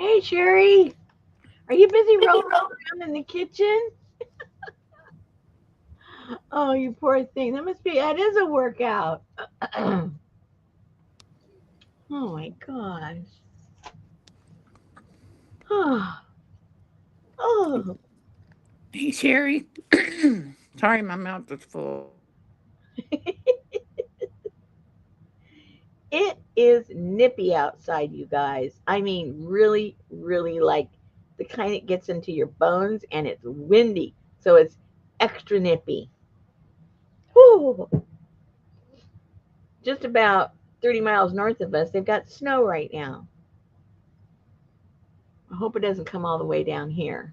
Hey, Sherry, are you busy rolling around in the kitchen? Oh, you poor thing. That is a workout. Oh my gosh. Oh, oh. Hey, Sherry. Sorry, my mouth is full. It is nippy outside, you guys. I mean, really, really like the kind that gets into your bones and it's windy. So it's extra nippy. Whew. Just about 30 miles north of us, they've got snow right now. I hope it doesn't come all the way down here.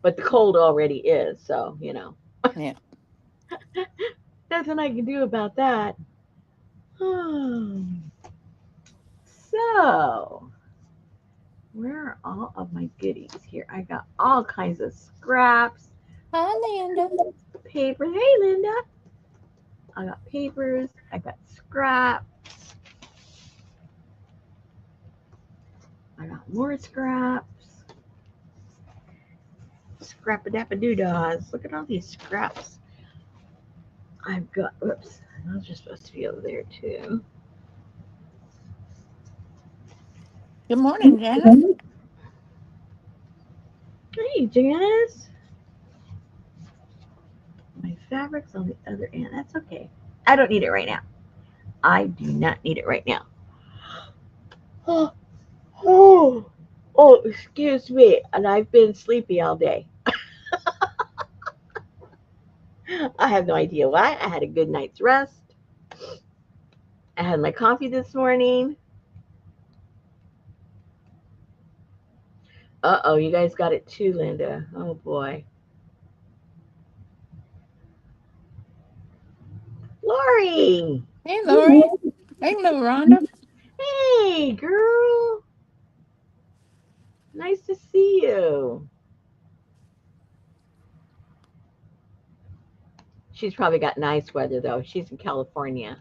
But the cold already is, so, Yeah. nothing I can do about that. So, where are all of my goodies here? I got all kinds of scraps, Hi, Linda. paper. Hey, Linda. I got papers. I got scraps. I got more scraps. Scrap-a-dap-a-doo-dahs. Look at all these scraps. I've got, whoops, those are supposed to be over there too. Good morning, Janice. Hey, Janice. My fabric's on the other end. That's okay. I don't need it right now. I do not need it right now. Oh, oh, oh, excuse me. And I've been sleepy all day. I have no idea why. I had a good night's rest. I had my coffee this morning. Uh-oh, you guys got it too, Linda. Oh boy. Lori. Hey, Lori. Hey, little Rhonda. Hey, girl. Nice to see you. She's probably got nice weather though. She's in California.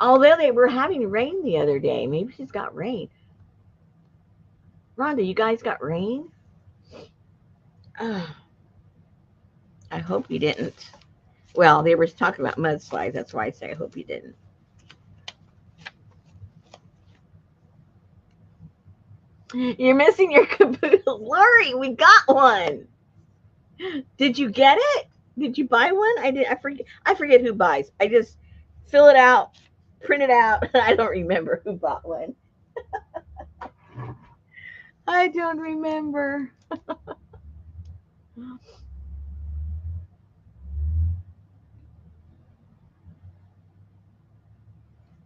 Although they were having rain the other day. Maybe she's got rain. Rhonda, you guys got rain? Ah, I hope you didn't. Well, they were talking about mudslides. That's why I say I hope you didn't. You're missing your caboodle. Lori, we got one. Did you get it? Did you buy one? I did. I forget who buys. I just fill it out, print it out. I don't remember who bought one. I don't remember.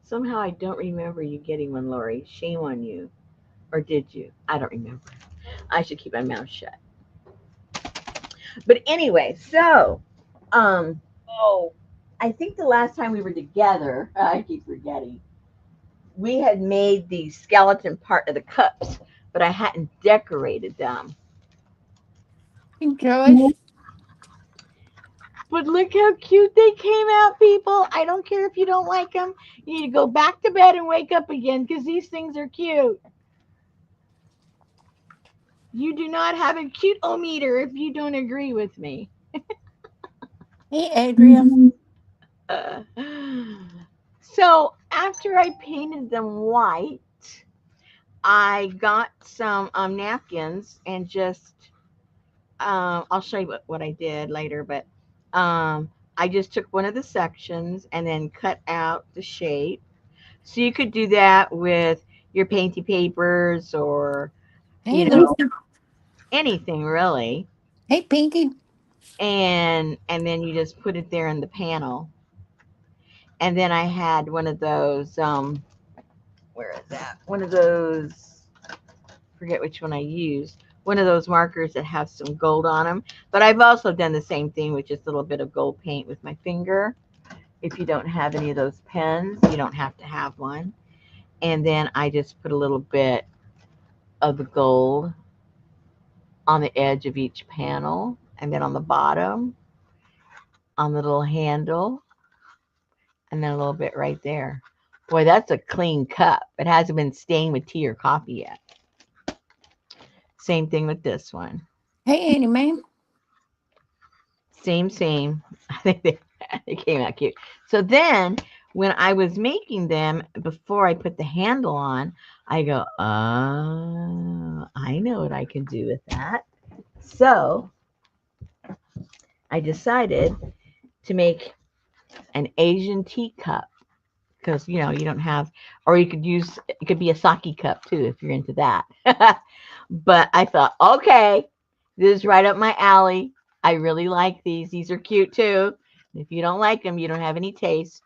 Somehow I don't remember you getting one, Lori. Shame on you. Or did you? I don't remember. I should keep my mouth shut. But anyway, so oh, I think the last time we were together, I keep forgetting, we had made the skeleton part of the cups, but I hadn't decorated them. Hey, Joyce. But look how cute they came out, people. I don't care if you don't like them. You need to go back to bed and wake up again because these things are cute. You do not have a cute o meter if you don't agree with me. Hey, Adria. Uh, so after I painted them white, I got some napkins and just I'll show you what I did later, but I just took one of the sections and then cut out the shape. So you could do that with your painty papers or Hey, you know Lucy. anything really, Hey, Pinky. and then you just put it there in the panel. And then I had one of those where is that? One of those, forget which one I used. One of those markers that have some gold on them. But I've also done the same thing with just a little bit of gold paint with my finger. If you don't have any of those pens, you don't have to have one. And then I just put a little bit of the gold on the edge of each panel, and then on the bottom, on the little handle, and then a little bit right there. Boy, that's a clean cup. It hasn't been stained with tea or coffee yet. Same thing with this one. Hey, Annie Mae. Same. I think they came out cute. So then when I was making them, before I put the handle on, I go, oh, I know what I can do with that. So I decided to make an Asian teacup because you don't have, or you could use, it could be a sake cup too if you're into that. But I thought, okay, this is right up my alley. I really like these. These are cute too. If you don't like them, you don't have any taste.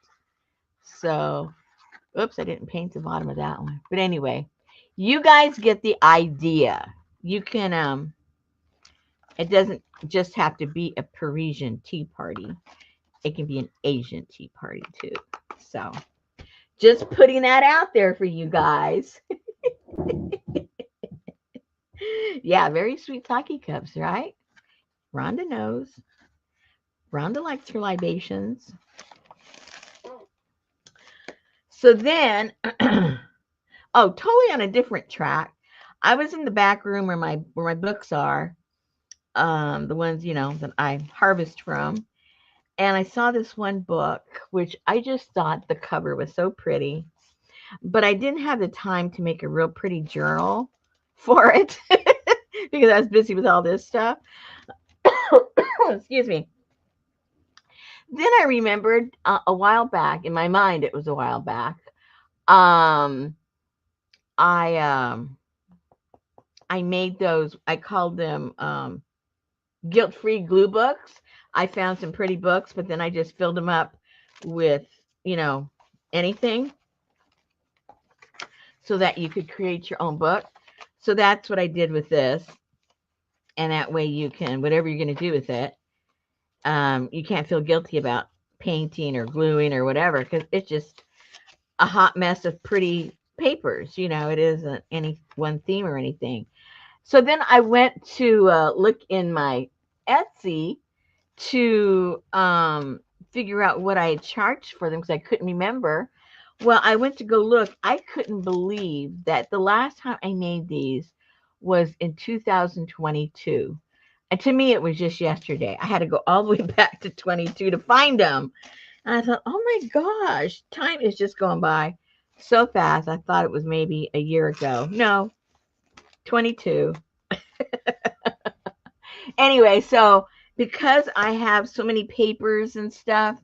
So, oops, I didn't paint the bottom of that one. But anyway, you guys get the idea. You can, it doesn't just have to be a Parisian tea party. It can be an Asian tea party too. So, just putting that out there for you guys. Yeah, very sweet sake cups, right? Rhonda knows. Rhonda likes her libations. So then, oh, totally on a different track. I was in the back room where my books are, the ones that I harvest from, and I saw this one book, which I just thought the cover was so pretty, but I didn't have the time to make a real pretty journal for it because I was busy with all this stuff. Excuse me. Then I remembered a while back in my mind. It was a while back. Um, I I made those. I called them guilt-free glue books. I found some pretty books, but then I just filled them up with you know anything so that you could create your own book. So that's what I did with this, and that way you can whatever you're going to do with it. You can't feel guilty about painting or gluing or whatever because it's just a hot mess of pretty papers. It isn't any one theme or anything. So then I went to look in my Etsy to figure out what I had charged for them because I couldn't remember. Well, I went to go look. I couldn't believe that the last time I made these was in 2022. And to me, it was just yesterday. I had to go all the way back to 22 to find them. And I thought, oh my gosh, time is just going by so fast. I thought it was maybe a year ago. No, 22. Anyway, so because I have so many papers and stuff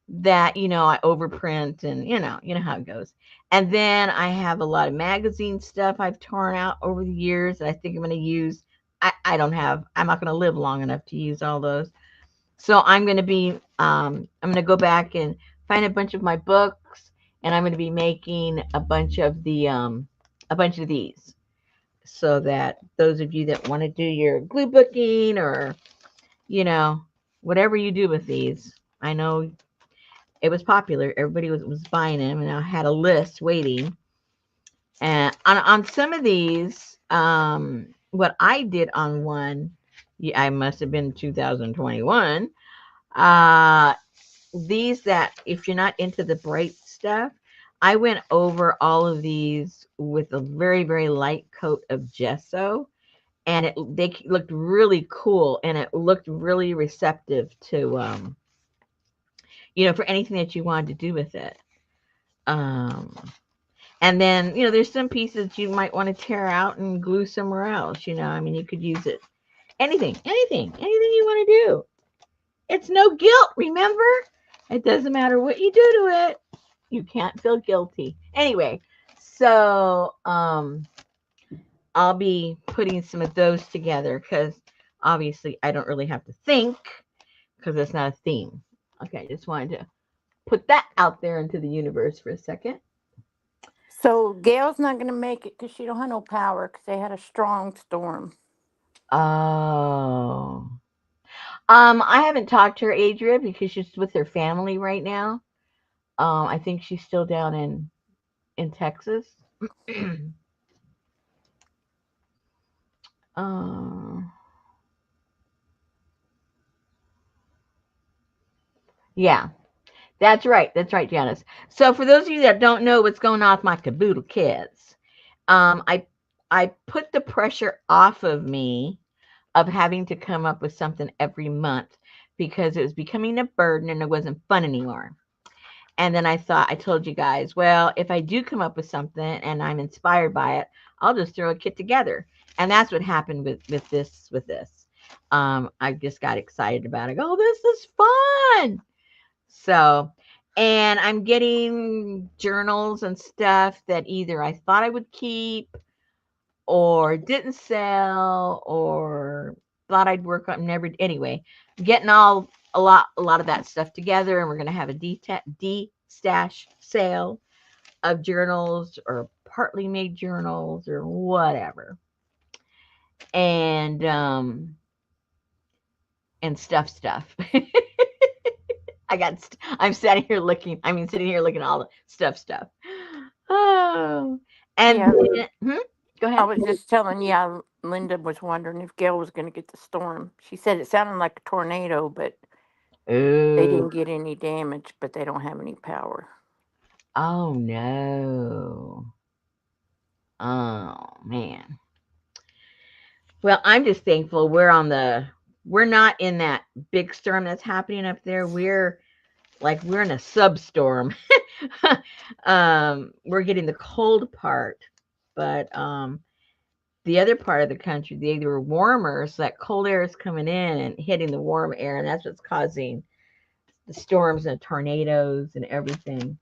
that, I overprint and, you know how it goes. And then I have a lot of magazine stuff I've torn out over the years that I think I'm going to use. I'm not going to live long enough to use all those. So I'm going to go back and find a bunch of my books, and I'm going to be making a bunch of these, so that those of you that want to do your glue booking or you know whatever you do with these, I know it was popular. Everybody was buying them, and I had a list waiting. And on some of these, what I did on one, yeah, I must have been 2021. Uh, these that if you're not into the bright stuff, I went over all of these with a very, very light coat of gesso, and they looked really cool, and it looked really receptive to for anything that you wanted to do with it. Um, and then there's some pieces you might want to tear out and glue somewhere else. I mean, you could use it anything you want to do. It's no guilt, remember? It doesn't matter what you do to it. You can't feel guilty. Anyway, so I'll be putting some of those together because obviously I don't really have to think because it's not a theme. Okay, I just wanted to put that out there into the universe for a second. So Gail's not going to make it because she don't have no power because they had a strong storm. Oh. I haven't talked to her, Adria, because she's with her family right now. I think she's still down in Texas. uh, yeah. That's right, Janice. So for those of you that don't know what's going on with my Kaboodle kids, um, I I put the pressure off of me of having to come up with something every month because it was becoming a burden and it wasn't fun anymore. And then I thought, I told you guys, well, if I do come up with something and I'm inspired by it, I'll just throw a kit together. And that's what happened with this. I just got excited about it. Oh, this is fun. So, and I'm getting journals and stuff that either I thought I would keep or didn't sell or thought I'd work on never anyway. Getting all a lot of that stuff together, and we're gonna have a stash sale of journals or partly made journals or whatever, and stuff. I'm sitting here looking. I mean, sitting here looking at all the stuff. Oh, and Yeah, then, go I ahead. was just telling you, Linda was wondering if Gail was going to get the storm. She said it sounded like a tornado, but they Ooh. didn't get any damage, but they don't have any power. Oh no. Oh man. Well, I'm just thankful we're not in that big storm that's happening up there. We're in a substorm. We're getting the cold part, but the other part of the country, they were warmer, so that cold air is coming in and hitting the warm air, and that's what's causing the storms and tornadoes and everything.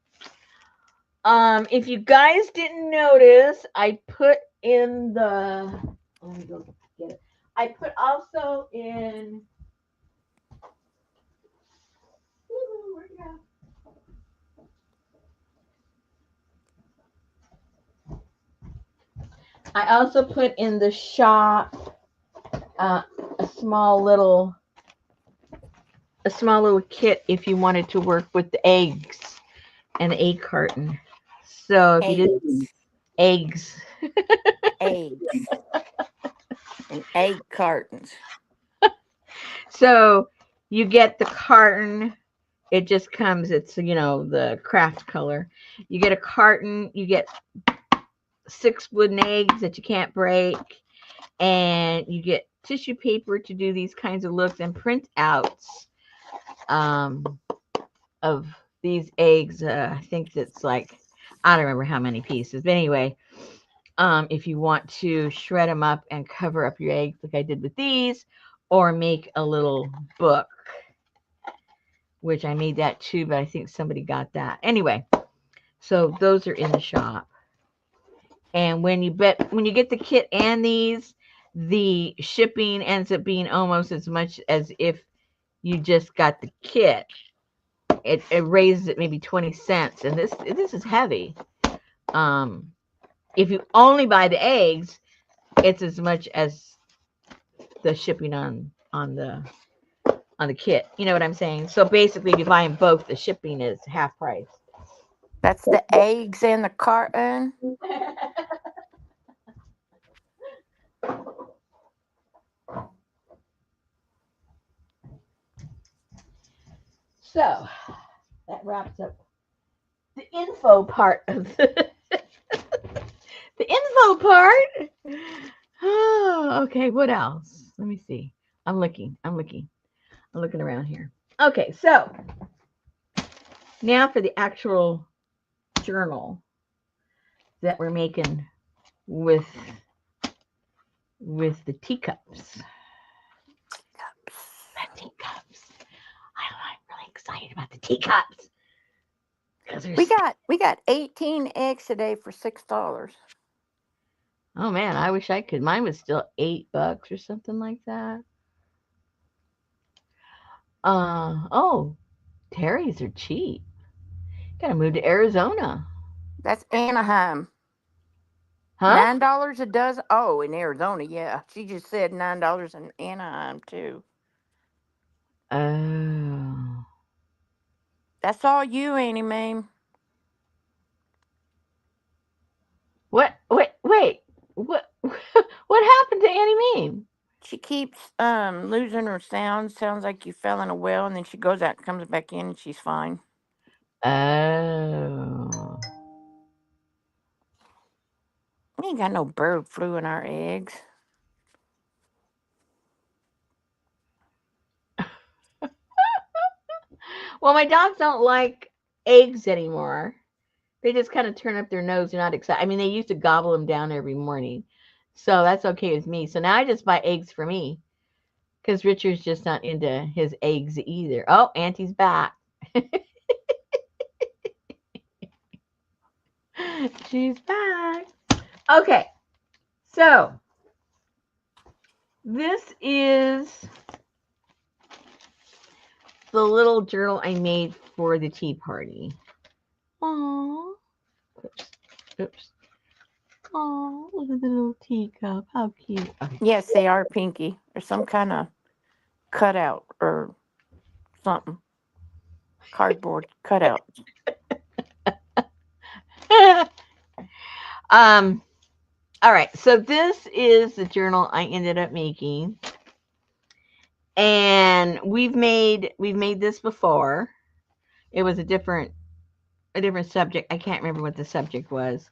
If you guys didn't notice, I put in the let me go get it. I put also in where'd it go? I also put in the shop uh, a small little kit if you wanted to work with the eggs and the egg carton. So if you did Eggs, eggs, eggs, and egg cartons. so you get the carton. It just comes. It's the craft color. You get a carton. You get 6 wooden eggs that you can't break, and you get tissue paper to do these kinds of looks and printouts um, of these eggs. I think it's like I don't remember how many pieces, but anyway, if you want to shred them up and cover up your eggs like I did with these, or make a little book, which I made that too, but I think somebody got that. Anyway, so those are in the shop. And when you get the kit and these, the shipping ends up being almost as much as if you just got the kit. It raises it maybe 20 cents, and this is heavy. Um, if you only buy the eggs, it's as much as the shipping on the kit. You know what I'm saying? So basically, if you buy them both, the shipping is half price. That's the eggs in the carton. So that wraps up the info part of the info part. Oh, okay. What else? Let me see. I'm looking around here. Okay, so now for the actual journal that we're making with the teacups. The teacups. I'm really excited about the teacups because there's. We got 18 eggs today for $6. Oh man, I wish I could. Mine was still $8 or something like that. Oh, Terry's are cheap. Gotta move to Arizona. That's Anaheim. Huh? $9 a dozen. Oh, in Arizona, yeah. She just said $9 in Anaheim too. Oh. That's all you, Annie Mae. Wait. What what happened to Annie Meme? She keeps losing her sound. Sounds like you fell in a well, and then she goes out, and comes back in, and she's fine. Oh. We ain't got no bird flu in our eggs. Well, my dogs don't like eggs anymore. They just kind of turn up their nose. They're not excited. I mean, they used to gobble them down every morning. So that's okay with me. So now I just buy eggs for me because Richard's just not into his eggs either. Oh, Auntie's back. She's back. Okay. So this is the little journal I made for the tea party. Aww. Oops. Oops. Oh, look at the little teacup. How cute. Okay. Yes, they are pinky. There's some kind of cutout or something. Cardboard cutout. um, all right. So this is the journal I ended up making. And we've made this before. It was a different subject. I can't remember what the subject was.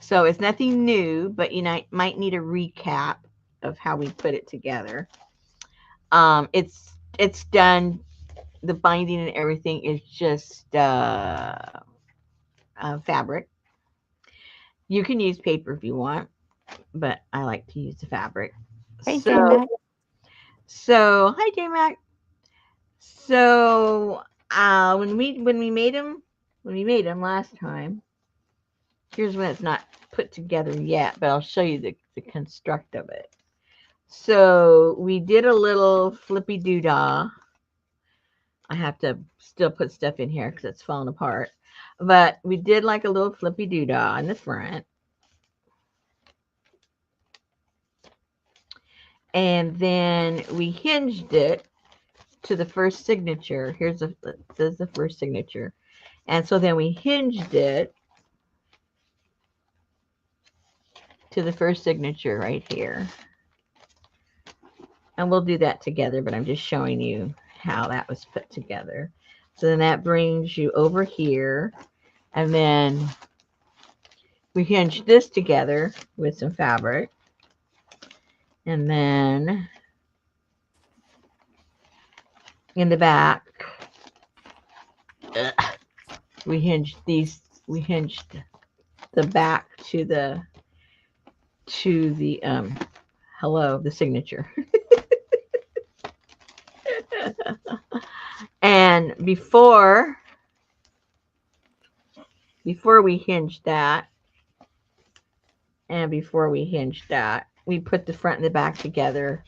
So it's nothing new, but you might need a recap of how we put it together. It's done. The binding and everything is just fabric. You can use paper if you want, but I like to use the fabric. Hey, J Mac. So hi J Mac. So when we made them last time, here's when it's not put together yet, but I'll show you the construct of it. So we did a little flippy doodah. I have to still put stuff in here because it's falling apart. But we did like a little flippy doodah in the front. And then we hinged it to the first signature. Here's the first signature. And so then we hinged it to the first signature right here. And we'll do that together, but I'm just showing you how that was put together. So then that brings you over here. And then we hinge this together with some fabric. And then in the back, we hinged the back to the the signature. And before we hinged that, we put the front and the back together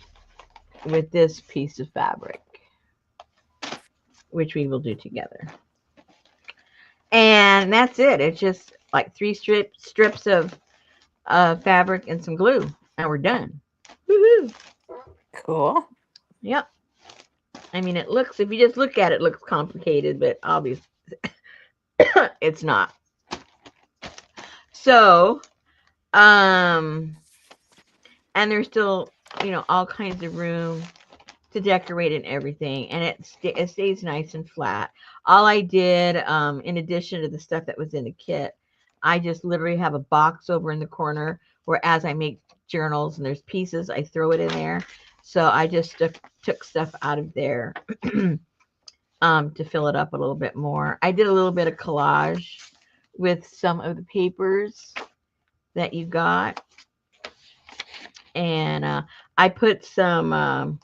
with this piece of fabric, which we will do together. And that's it. It's just like 3 strips of fabric and some glue, and we're done. Woohoo! Cool. Yep. I mean, it looks, if you just look at it, it looks complicated, but obviously it's not. So, and there's still, all kinds of room to decorate and everything, and it stays nice and flat. All I did, in addition to the stuff that was in the kit, I just literally have a box over in the corner where, as I make journals and there's pieces, I throw it in there. So I just took stuff out of there to fill it up a little bit more. I did a little bit of collage with some of the papers that you got, and I put some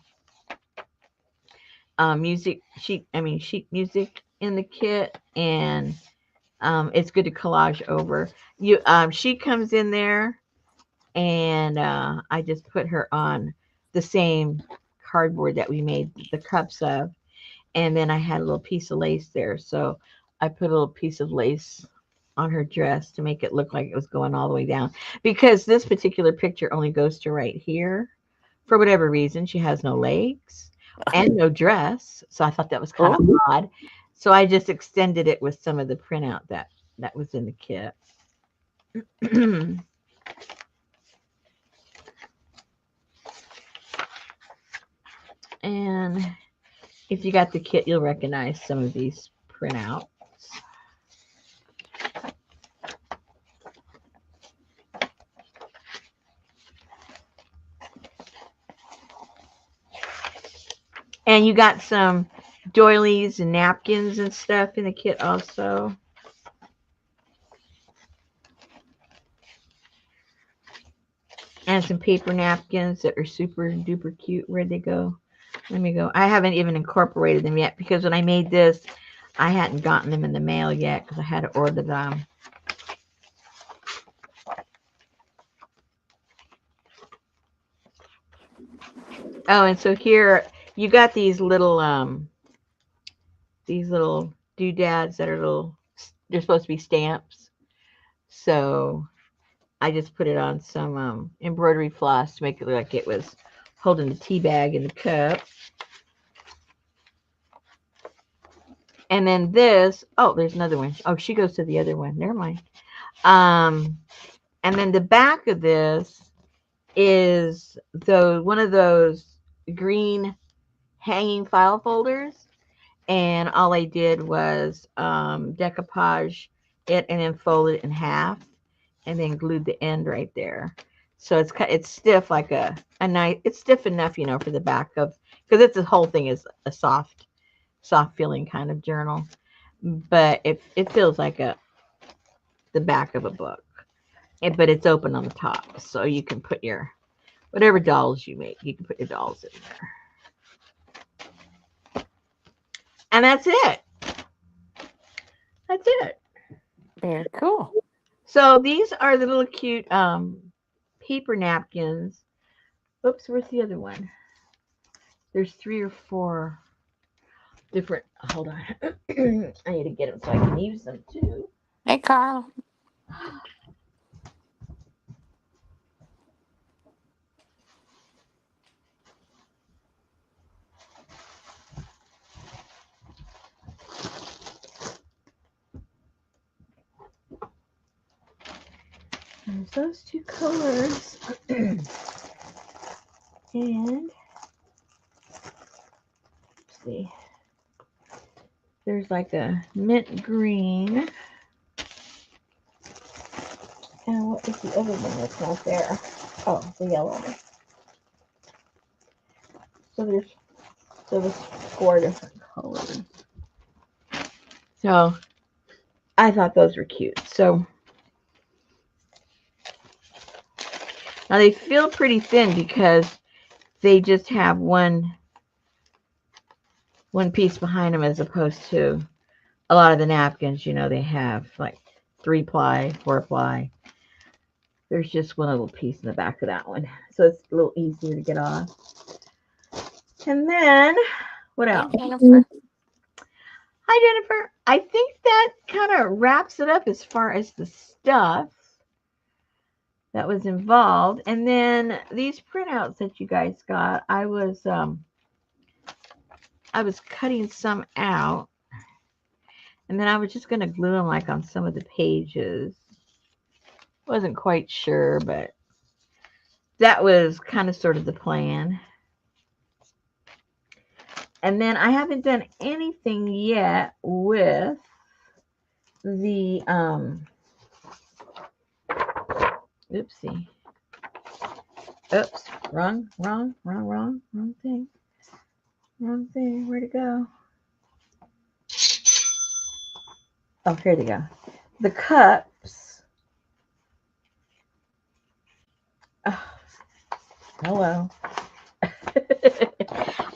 sheet music in the kit, and it's good to collage over. She comes in there, and I just put her on the same cardboard that we made the cups of, and then I had a little piece of lace there, so I put a little piece of lace on her dress to make it look like it was going all the way down, because this particular picture only goes to right here. For whatever reason, she has no legs and no dress, so I thought that was kind of odd. So I just extended it with some of the printout that was in the kit. And if you got the kit, you'll recognize some of these printouts. And you got some doilies and napkins and stuff in the kit also. And some paper napkins that are super duper cute. Where'd they go? Let me go. I haven't even incorporated them yet because when I made this, I hadn't gotten them in the mail yet because I had to order them. Oh, and so here you got these little doodads that are they're supposed to be stamps. So I just put it on some embroidery floss to make it look like it was holding the tea bag in the cup. And then this, oh, there's another one. Oh, she goes to the other one. Never mind. And then the back of this is one of those green hanging file folders. And all I did was decoupage it and then fold it in half and then glued the end right there. So it's stiff like a nice, it's stiff enough, you know, for the back of, because the whole thing is a soft feeling kind of journal, but it feels like the back of a book, but it's open on the top, so you can put your whatever dolls you make, you can put your dolls in there, and that's it. That's it. Very cool. So these are the little cute paper napkins. Oops, where's the other one? There's 3 or 4 different. Hold on, I need to get them so I can use them too. Hey, Carl. There's those 2 colors. And let's see. There's like a mint green. And what is the other one that's not there? Oh, the yellow one. So there's 4 different colors. So I thought those were cute. So now they feel pretty thin because they just have one piece behind them, as opposed to a lot of the napkins, you know, they have like 3-ply, 4-ply. There's just one little piece in the back of that one, so it's a little easier to get off. And then what else? Hey, Jennifer. Hi, Jennifer. I think that kind of wraps it up as far as the stuff that was involved. And then these printouts that you guys got, I was cutting some out, and then I was just going to glue them like on some of the pages. Wasn't quite sure, but that was kind of sort of the plan. And then I haven't done anything yet with the oopsie. Oops, wrong thing. Wrong thing. Where'd it go? Oh, here they go. The cups. Oh, hello.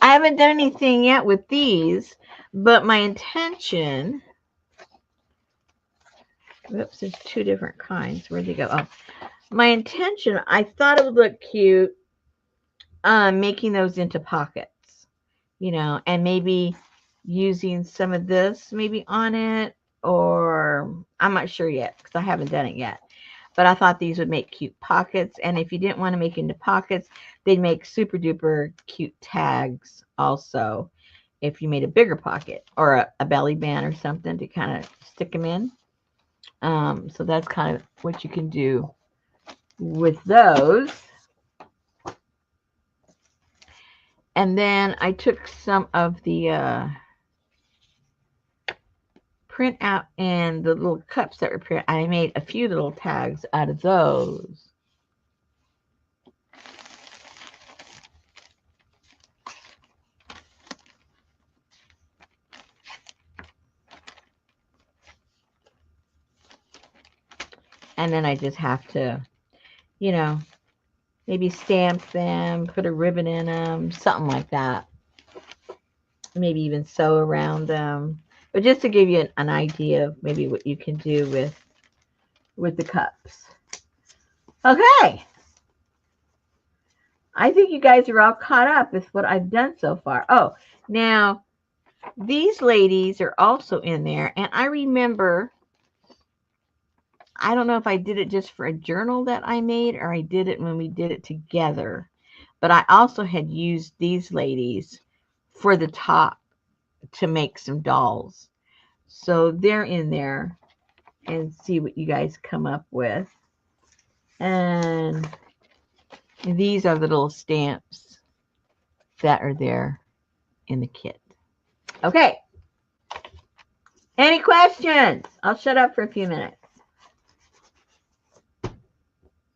I haven't done anything yet with these, but my intention. Oops, there's 2 different kinds. Where'd they go? Oh, my intention, I thought it would look cute making those into pockets, you know, and maybe using some of this maybe on it, or I'm not sure yet because I haven't done it yet. But I thought these would make cute pockets, and if you didn't want to make into pockets, they'd make super duper cute tags also if you made a bigger pocket or a belly band or something to kind of stick them in. So that's kind of what you can do with those. And then I took some of the print out and the little cups that were print. I made a few little tags out of those. And then I just have to, you know, maybe stamp them, put a ribbon in them, something like that. Maybe even sew around them. But just to give you an idea of maybe what you can do with the cups. Okay. I think you guys are all caught up with what I've done so far. Oh, now these ladies are also in there. And I remember, I don't know if I did it just for a journal that I made or I did it when we did it together. But I also had used these ladies for the top to make some dolls. So they're in there, and see what you guys come up with. And these are the little stamps that are there in the kit. Okay. Any questions? I'll shut up for a few minutes.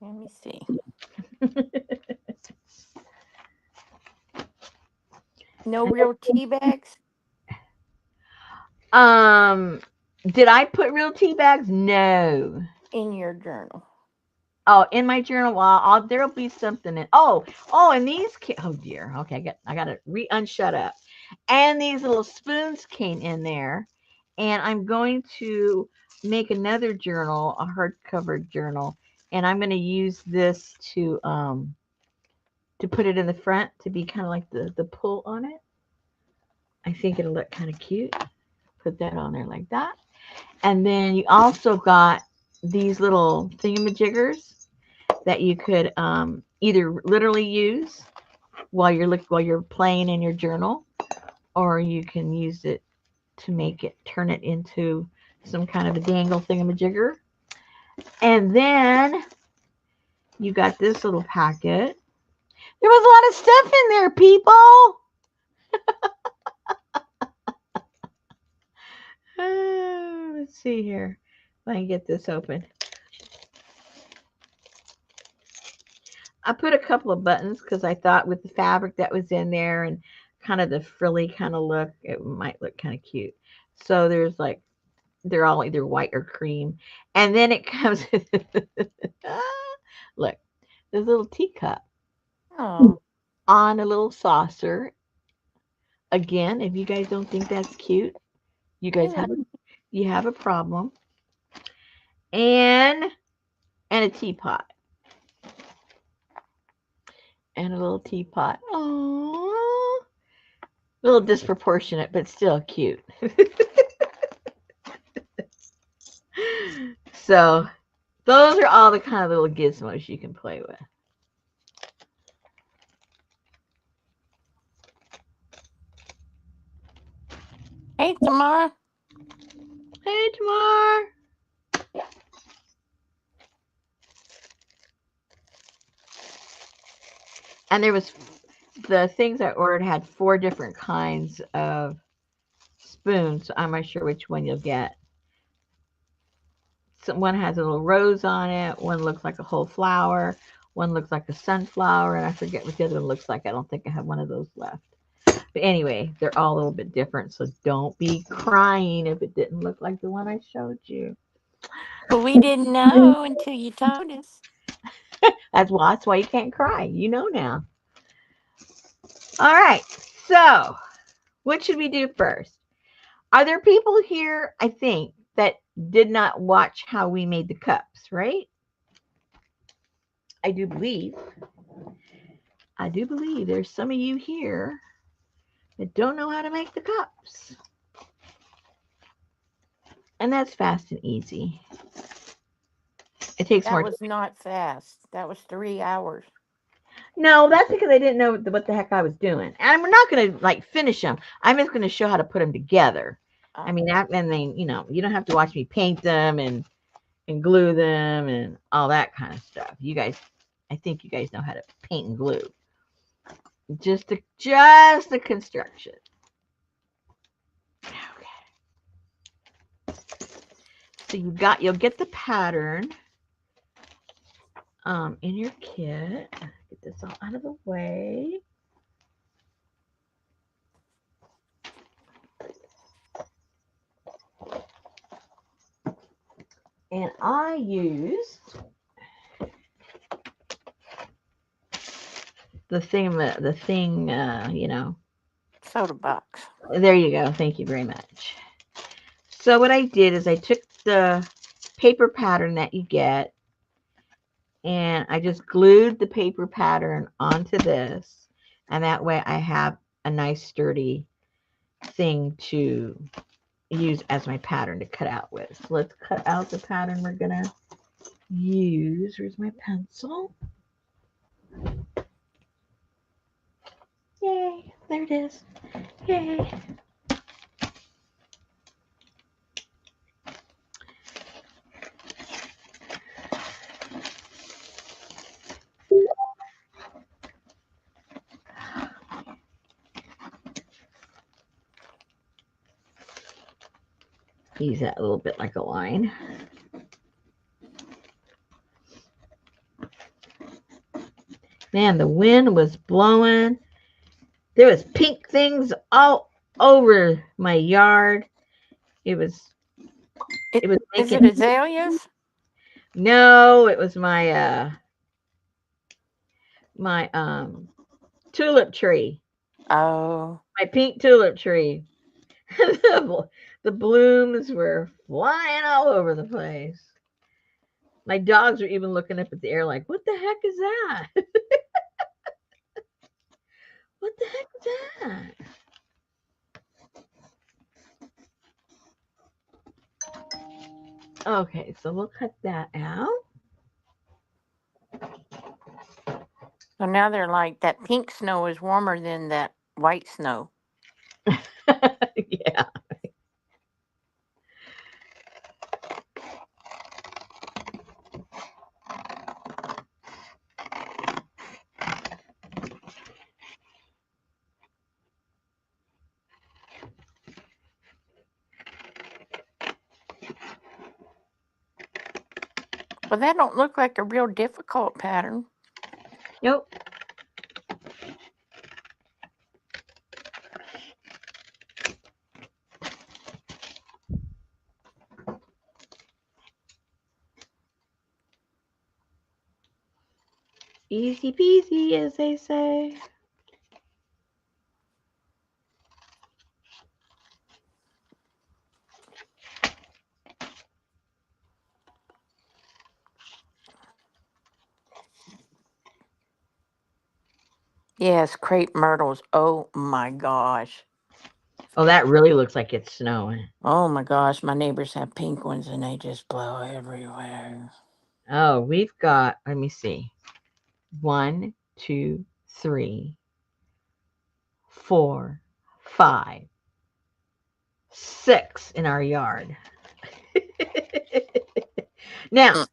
Let me see. No real tea bags? Did I put real tea bags? No. In your journal. Oh, in my journal, well, there'll be something in. Oh, and these. Oh dear. Okay, I got to unshut up. And these little spoons came in there, and I'm going to make another journal, a hardcover journal, and I'm going to use this to put it in the front to be kind of like the pull on it. I think it'll look kind of cute. Put that on there like that. And then you also got these little thingamajiggers that you could either literally use while you're playing in your journal, or you can use it to turn it into some kind of a dangle thingamajigger. And then you got this little packet. There was a lot of stuff in there, people. Let's see here if I can get this open. I put a couple of buttons because I thought with the fabric that was in there and kind of the frilly kind of look, it might look kind of cute. So they're all either white or cream. And then it comes with, look, this little teacup. Oh. On a little saucer. Again, if you guys don't think that's cute, you guys have a problem. And a teapot. And a little teapot. Aww. A little disproportionate, but still cute. So those are all the kind of little gizmos you can play with. Hey, Tamara. Hey, Tamar. And there was the things I ordered had 4 different kinds of spoons. So I'm not sure which one you'll get. One has a little rose on it. One looks like a whole flower. One looks like a sunflower. And I forget what the other one looks like. I don't think I have one of those left. But anyway, they're all a little bit different. So don't be crying if it didn't look like the one I showed you. But we didn't know until you told us. That's why you can't cry. You know now. All right. So what should we do first? Are there people here, I think, that did not watch how we made the cups, right? I do believe there's some of you here that don't know how to make the cups. And that's fast and easy. It takes more. That was not fast. That was 3 hours. No, that's because I didn't know what the heck I was doing. And we're not going to finish them. I'm just going to show how to put them together. I mean, and then, you don't have to watch me paint them and glue them and all that kind of stuff. I think you guys know how to paint and glue. Just the construction. Okay. So you'll get the pattern in your kit. Get this all out of the way. And I used the thing, you know. Soda box. There you go. Thank you very much. So what I did is I took the paper pattern that you get, and I just glued the paper pattern onto this, and that way I have a nice sturdy thing to use as my pattern to cut out with. So let's cut out the pattern we're gonna use. Where's my pencil? Yay, there it is. Yay. Use that a little bit like a line. Man, the wind was blowing. There was pink things all over my yard. It was Is making, it azaleas? no, it was my tulip tree. Oh. My pink tulip tree. The blooms were flying all over the place. My dogs were even looking up at the air like, what the heck is that? What the heck is that? Okay, so we'll cut that out. So now they're like, that pink snow is warmer than that white snow. Yeah. Well, that don't look like a real difficult pattern. Nope. Easy peasy, as they say. Yes, crepe myrtles. Oh my gosh. Oh, that really looks like it's snowing. Oh my gosh. My neighbors have pink ones and they just blow everywhere. Oh, we've got, let me see. 1, 2, 3, 4, 5, 6 in our yard. Now,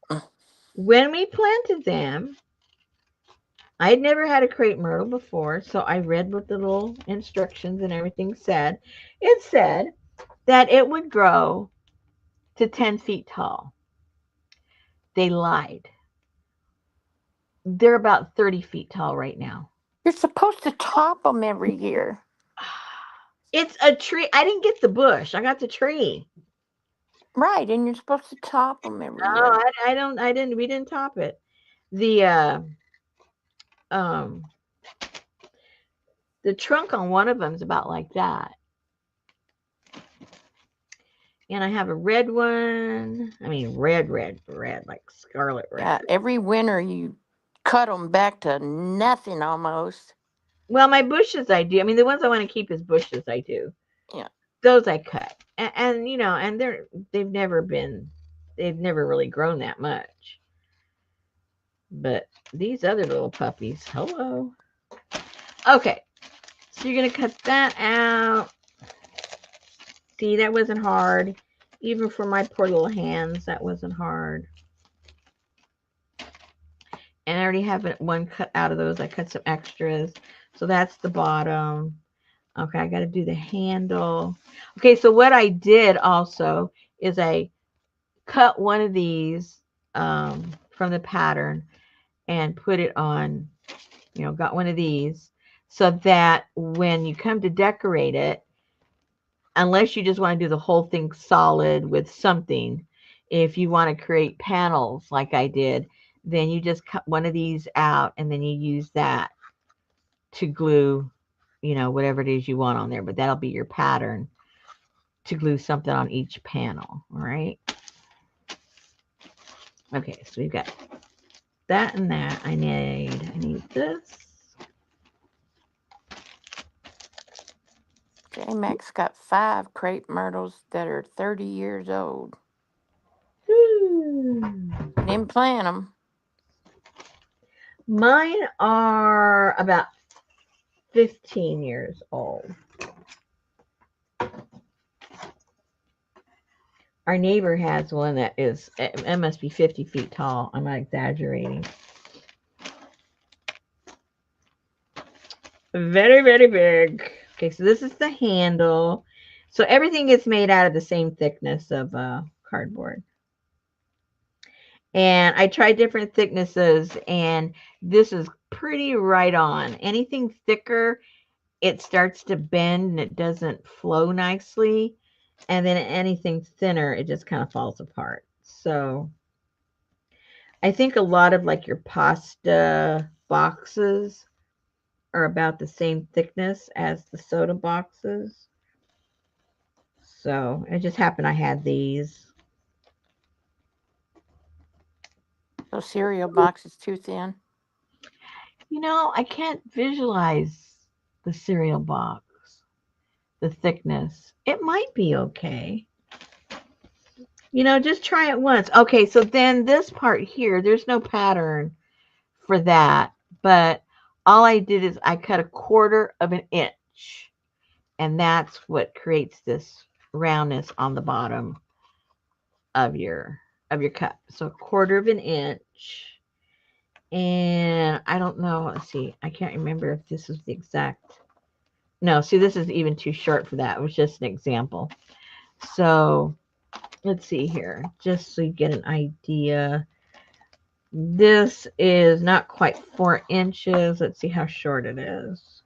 when we planted them, I had never had a crepe myrtle before, so I read what the little instructions and everything said. It said that it would grow to 10 feet tall. They lied. They're about 30 feet tall right now. You're supposed to top them every year. It's a tree. I didn't get the bush. I got the tree. Right, and you're supposed to top them every No, year. I didn't. We didn't top it. The um the trunk on one of them is about like that. And I have a red one. I mean, red, like scarlet red. Yeah, every winter you cut them back to nothing almost. Well, my bushes I do. I mean, the ones I want to keep as bushes I do. Yeah. Those I cut, and you know, and they've never really grown that much. But these other little puppies, hello. Okay, so you're gonna cut that out. See, that wasn't hard. Even for my poor little hands, that wasn't hard. And I already have one cut out of those. I cut some extras. So that's the bottom. Okay, I got to do the handle. Okay, so what I did also is I cut one of these from the pattern and put it on, you know, got one of these so that when you come to decorate it, unless you just want to do the whole thing solid with something, If you want to create panels like I did, then you just cut one of these out and then you use that to glue, you know, whatever it is you want on there. But that'll be your pattern to glue something on each panel. All right. Okay, so we've got that and that. I need this. J-Max got 5 crepe myrtles that are 30 years old. Woo. He didn't plant them. Mine are about 15 years old. Our neighbor has one that is, it must be 50 feet tall. I'm not exaggerating. Very, very big. Okay, so this is the handle. So everything gets made out of the same thickness of cardboard. And I tried different thicknesses, and this is pretty right on. Anything thicker, it starts to bend and it doesn't flow nicely. And then anything thinner, it just kind of falls apart. So I think a lot of like your pasta boxes are about the same thickness as the soda boxes. So it just happened I had these. So cereal box is too thin. You know, I can't visualize the cereal box, the thickness. It might be okay. You know, just try it once. Okay, so then this part here, there's no pattern for that, but all I did is I cut 1/4 of an inch, and that's what creates this roundness on the bottom of your cup. So 1/4 of an inch. And I don't know, let's see, I can't remember if this is the exact. No, see, this is even too short for that. It was just an example. So let's see here, just so you get an idea. This is not quite 4 inches. Let's see how short it is.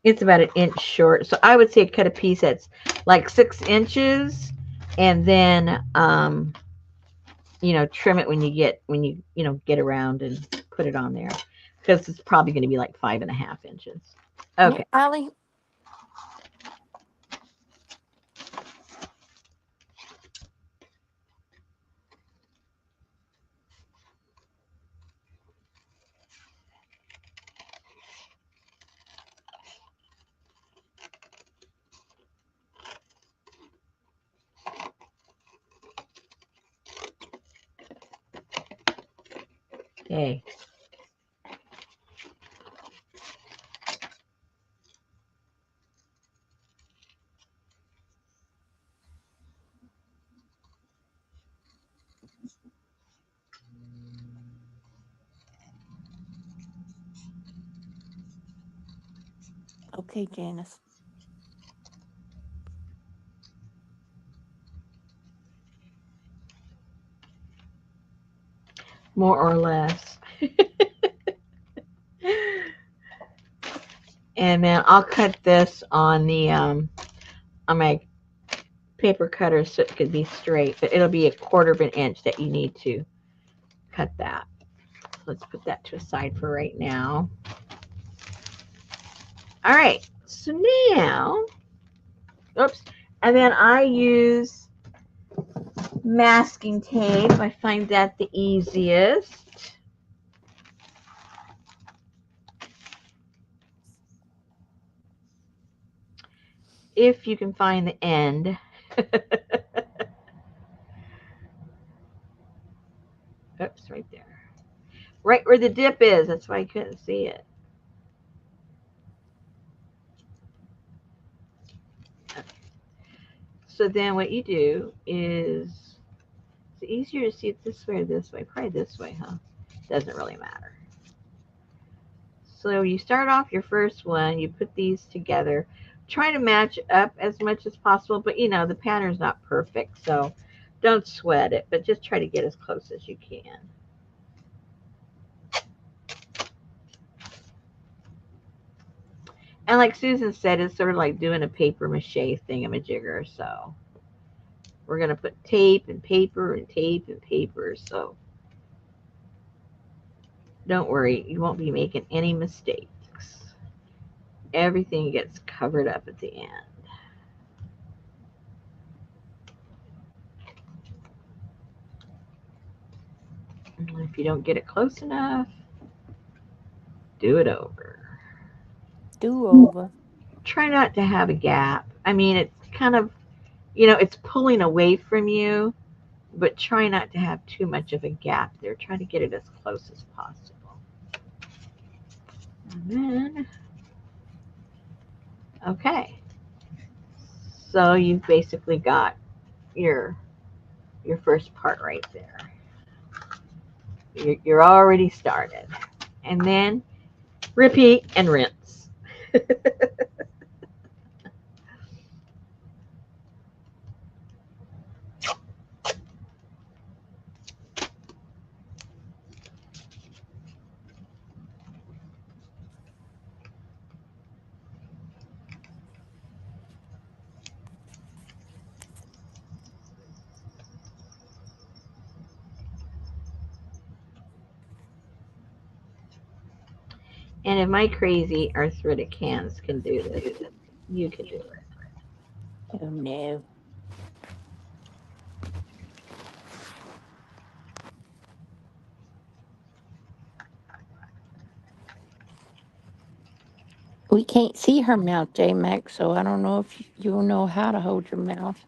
It's about 1 inch short. So I would say cut a piece that's like 6 inches, and then you know, trim it when you get around and put it on there, because it's probably going to be like 5.5 inches. Okay. Yeah, Allie. Okay. Okay, Janice. More or less. And then I'll cut this on the on my paper cutter so it could be straight, but it'll be 1/4 of an inch that you need to cut that. Let's put that to a side for right now. All right, so now, oops, and then I use masking tape. I find that the easiest. If you can find the end. Oops, right there. Right where the dip is. That's why I couldn't see it. Okay. So then what you do is, it's easier to see it this way or this way. Probably this way, huh? Doesn't really matter. So you start off your first one, you put these together. Try to match up as much as possible, but you know, the pattern's not perfect, so don't sweat it, but just try to get as close as you can. And like Susan said, it's sort of like doing a paper mache thingamajigger, so we're going to put tape and paper and tape and paper. So don't worry, you won't be making any mistakes. Everything gets covered up at the end. If you don't get it close enough, do it over. Do over. Try not to have a gap. I mean, it's kind of, it's pulling away from you, but try not to have too much of a gap there. Try to get it as close as possible. And then, okay. So you've basically got your first part right there. You're already started. And then repeat and rinse. And if my crazy arthritic hands can do this, you can do it. Oh no. We can't see her mouth, J Max, so I don't know if you'll know how to hold your mouth.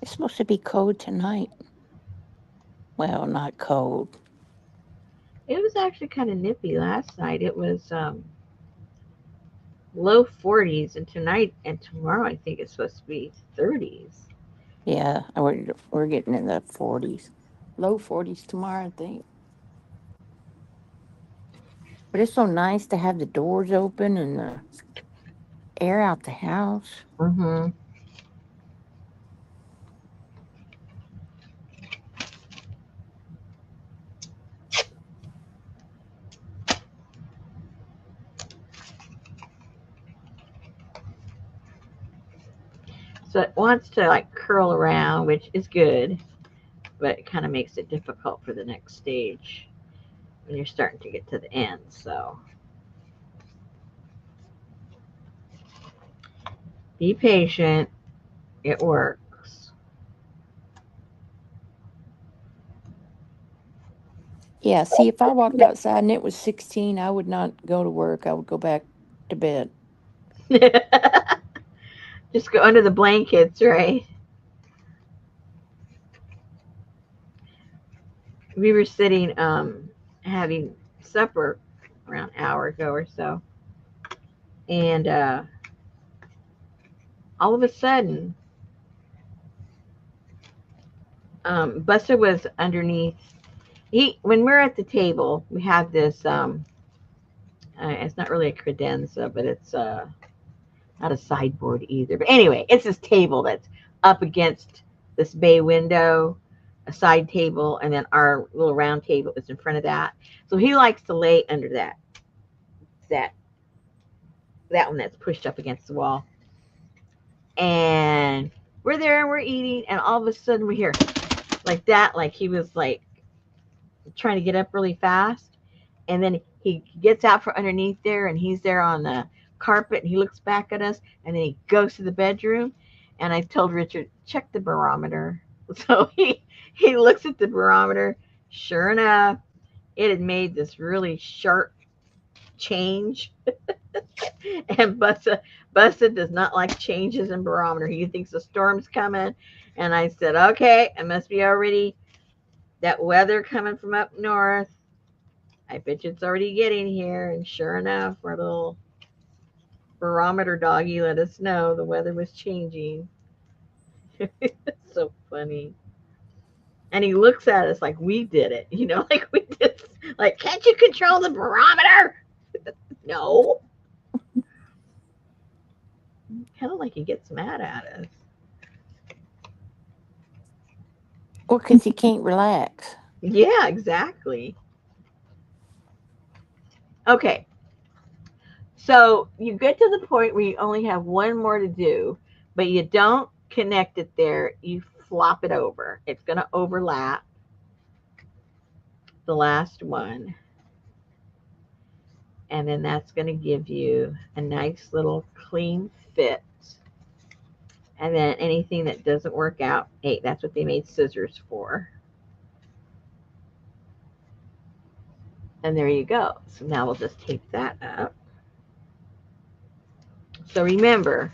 It's supposed to be cold tonight. Well, not cold. It was actually kind of nippy last night. It was low 40s, and tonight and tomorrow I think it's supposed to be 30s. Yeah, we're getting in the 40s. Low 40s tomorrow, I think. But it's so nice to have the doors open and the air out the house. Mm-hmm. So it wants to like curl around, which is good, but it kind of makes it difficult for the next stage when you're starting to get to the end. So be patient. It works. Yeah, see, if I walked outside and it was 16, I would not go to work. I would go back to bed. Just go under the blankets, right? We were sitting having supper around an hour ago or so, and all of a sudden, Buster was underneath. When we're at the table, we have this. It's not really a credenza, but it's not a sideboard either. But anyway, it's this table that's up against this bay window, a side table, and then our little round table is in front of that. So he likes to lay under that that one that's pushed up against the wall. And we're there and we're eating, and all of a sudden we hear like that, like he was like trying to get up really fast. And then he gets out from underneath there, and he's there on the carpet, and he looks back at us, and then he goes to the bedroom. And I told Richard, check the barometer. So he looks at the barometer. Sure enough, it had made this really sharp change. And Busta does not like changes in barometer. He thinks the storm's coming. And I said, okay, it must be already that weather coming from up north. I bet you it's already getting here. And sure enough, our little barometer doggy let us know the weather was changing. It's so funny. And he looks at us like we did it, like we did. Like, can't you control the barometer? No. Kind of like he gets mad at us. Well, because he can't relax. Yeah, exactly. Okay, so you get to the point where you only have one more to do, but you don't connect it there. You flop it over. It's going to overlap the last one. And then that's going to give you a nice little clean fit. And then anything that doesn't work out, hey, that's what they made scissors for. And there you go. So now we'll just tape that up. So remember,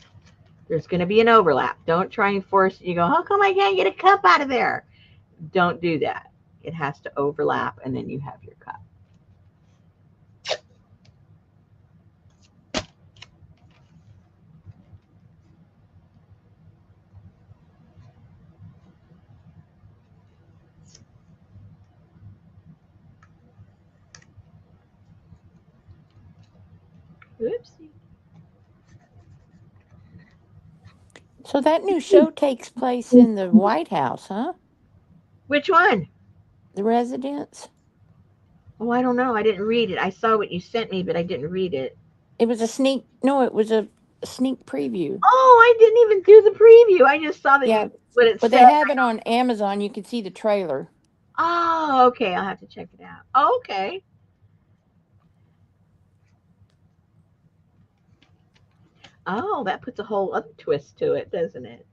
there's going to be an overlap. Don't try and force it. You go, how come I can't get a cup out of there? Don't do that. It has to overlap, and then you have your cup. Oopsie. So that new show takes place in the White House, huh? Which one? The Residence. Oh, I don't know. I didn't read it. I saw what you sent me, but I didn't read it. It was a sneak. No, it was a sneak preview. Oh, I didn't even do the preview. I just saw that Yeah, you what it but said. they have it on Amazon. You can see the trailer. Oh, okay. I'll have to check it out. Oh, okay. Oh, that puts a whole other twist to it, doesn't it?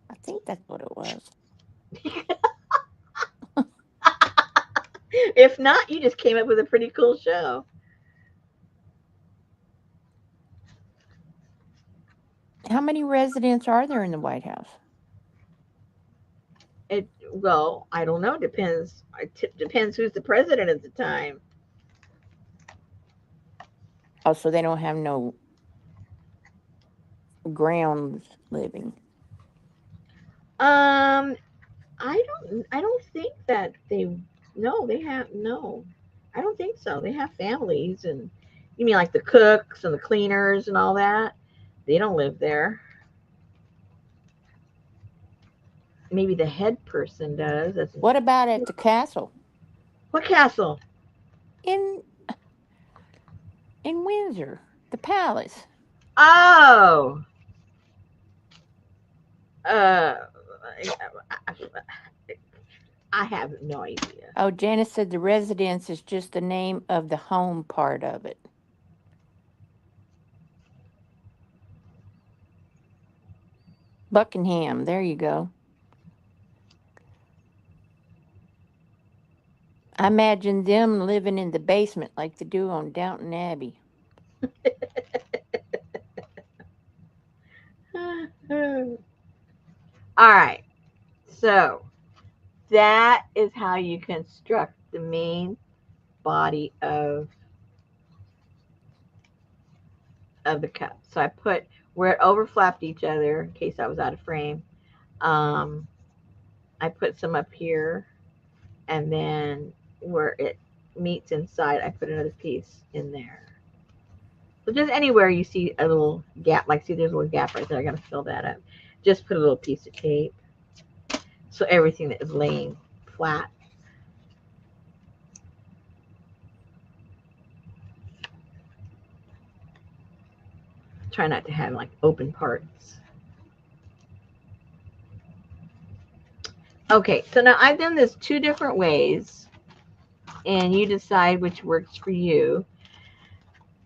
I think that's what it was. If not, you just came up with a pretty cool show. How many residents are there in the White House? Well, I don't know. Depends. It depends who's the president at the time. Oh, so they don't have no grounds living. Um, I don't think that they. No, they have no. I don't think so. They have families, and you mean like the cooks and the cleaners and all that? They don't live there. Maybe the head person does. What about at the castle What castle? in Windsor, the palace? Oh, uh, I have no idea. Oh, Janice said the residence is just the name of the home part of it. Buckingham, there you go. I imagine them living in the basement like they do on Downton Abbey. All right. So that is how you construct the main body of the cup. So I put where it overflapped each other in case I was out of frame. Um, I put some up here, and then where it meets inside, I put another piece in there. So just anywhere you see a little gap, like see there's a little gap right there, I gotta fill that up. Just put a little piece of tape. So everything that is laying flat. Try not to have like open parts. Okay, so now I've done this 2 different ways, and you decide which works for you.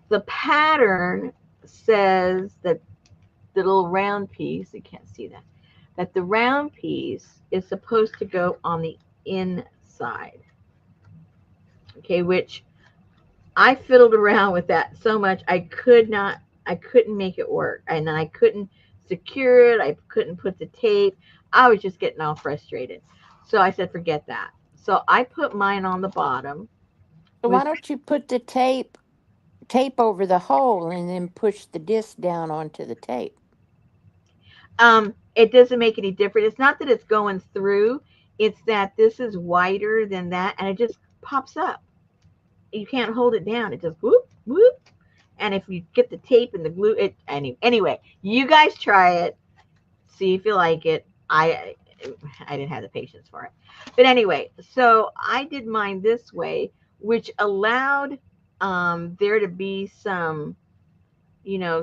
The pattern says that the little round piece, you can't see that the round piece is supposed to go on the inside. Okay, which I fiddled around with that so much I couldn't make it work. And then I couldn't secure it. I couldn't put the tape. I was just getting all frustrated. So I said, forget that. So I put mine on the bottom. So why don't you put the tape over the hole and then push the disc down onto the tape? it doesn't make any difference. It's not that it's going through, it's that this is wider than that, and it just pops up. You can't hold it down. It just whoop, whoop. And if you get the tape and the glue, it anyway, you guys try it, see if you like it. I didn't have the patience for it. But anyway, so I did mine this way, which allowed there to be some,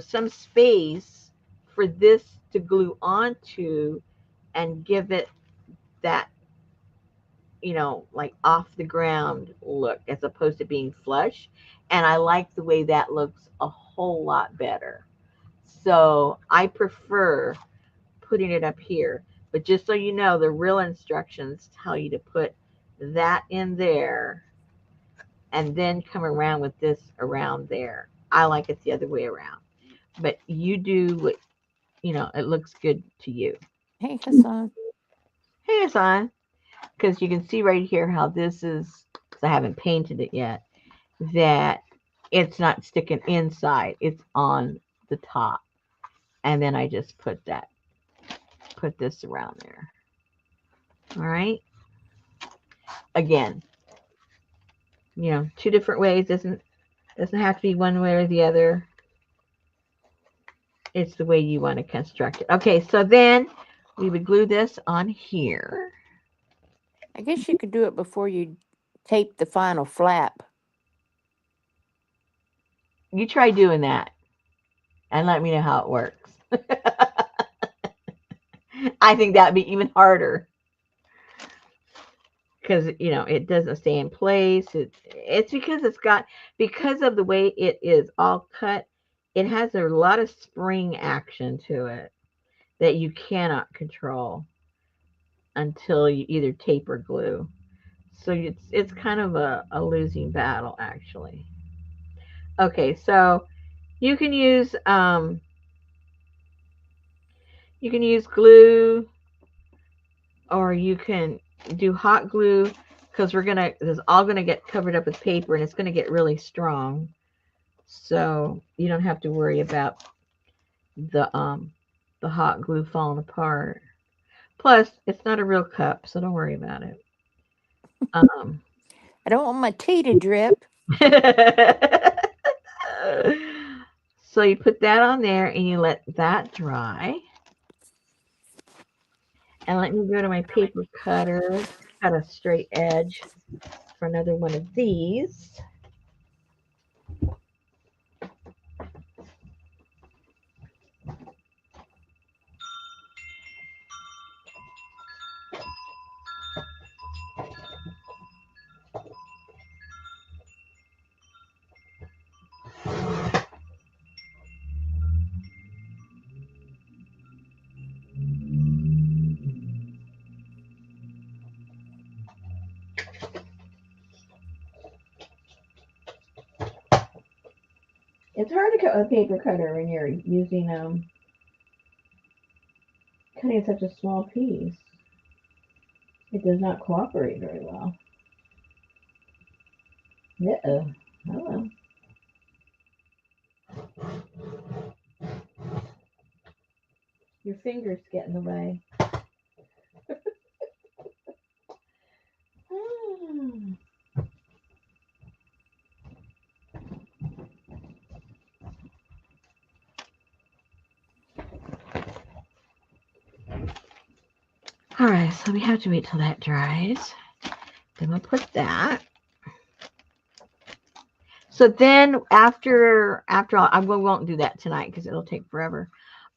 some space for this to glue onto and give it that, like off the ground look as opposed to being flush. And I like the way that looks a whole lot better. So I prefer putting it up here. But just so you know, the real instructions tell you to put that in there and then come around with this around there. I like it the other way around. But you do what, it looks good to you. Hey, Hassan. Hey, Hassan. Because you can see right here how this is, because I haven't painted it yet, that it's not sticking inside. It's on the top. And then I just put this around there. All right. Again, two different ways. Doesn't have to be one way or the other. It's the way you want to construct it. Okay, so then we would glue this on here. I guess you could do it before you tape the final flap. You try doing that and let me know how it works. I think that'd be even harder because it doesn't stay in place. It's because of the way it is all cut. It has a lot of spring action to it that you cannot control until you either tape or glue. So it's kind of a losing battle actually. Okay, so you can use glue, or you can do hot glue, because this is all gonna get covered up with paper and it's gonna get really strong. So you don't have to worry about the hot glue falling apart. Plus, it's not a real cup, so don't worry about it. I don't want my tea to drip. So you put that on there and you let that dry. And let me go to my paper cutter, cut a straight edge for another one of these. It's hard to cut with a paper cutter when you're using cutting such a small piece. It does not cooperate very well. Uh-oh. Hello. Your fingers get in the way. All right, so we have to wait till that dries. Then we'll put that. So then after all, we won't do that tonight because it'll take forever.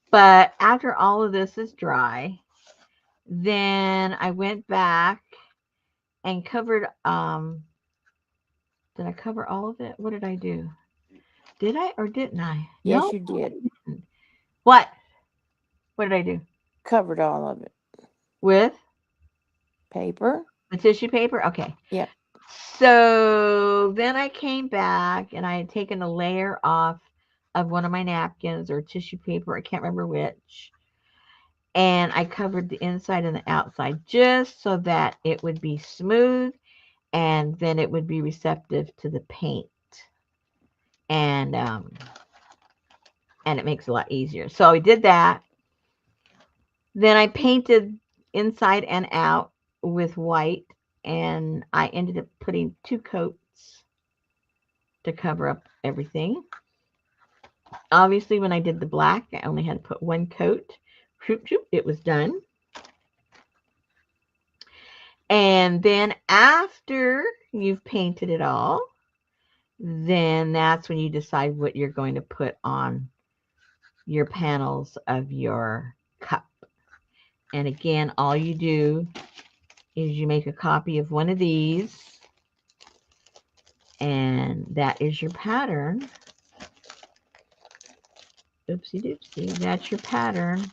But after all of this is dry, then I went back and covered, did I cover all of it? What did I do? Did I or didn't I? Yes, No, you did. What? What did I do? Covered all of it. With? Paper. The tissue paper? Okay. Yeah. So then I came back and I had taken a layer off of one of my napkins or tissue paper. I can't remember which. And I covered the inside and the outside just so that it would be smooth and then it would be receptive to the paint. And it makes it a lot easier. So I did that. Then I painted inside and out with white, and I ended up putting 2 coats to cover up everything. Obviously, when I did the black, I only had to put 1 coat. It was done. And then after you've painted it all, then that's when you decide what you're going to put on your panels of your cup. And again, all you do is you make a copy of one of these, and that is your pattern. Oopsie doopsie, that's your pattern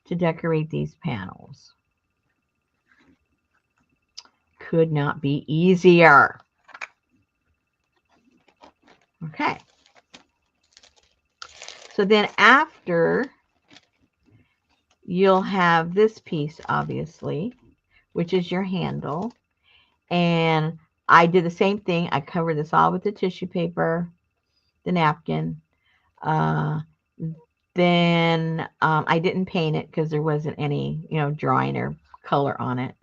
to decorate these panels. Could not be easier. Okay. So then after, you'll have this piece, obviously, which is your handle. And I did the same thing. I covered this all with the tissue paper, the napkin. Then I didn't paint it because there wasn't any, drawing or color on it.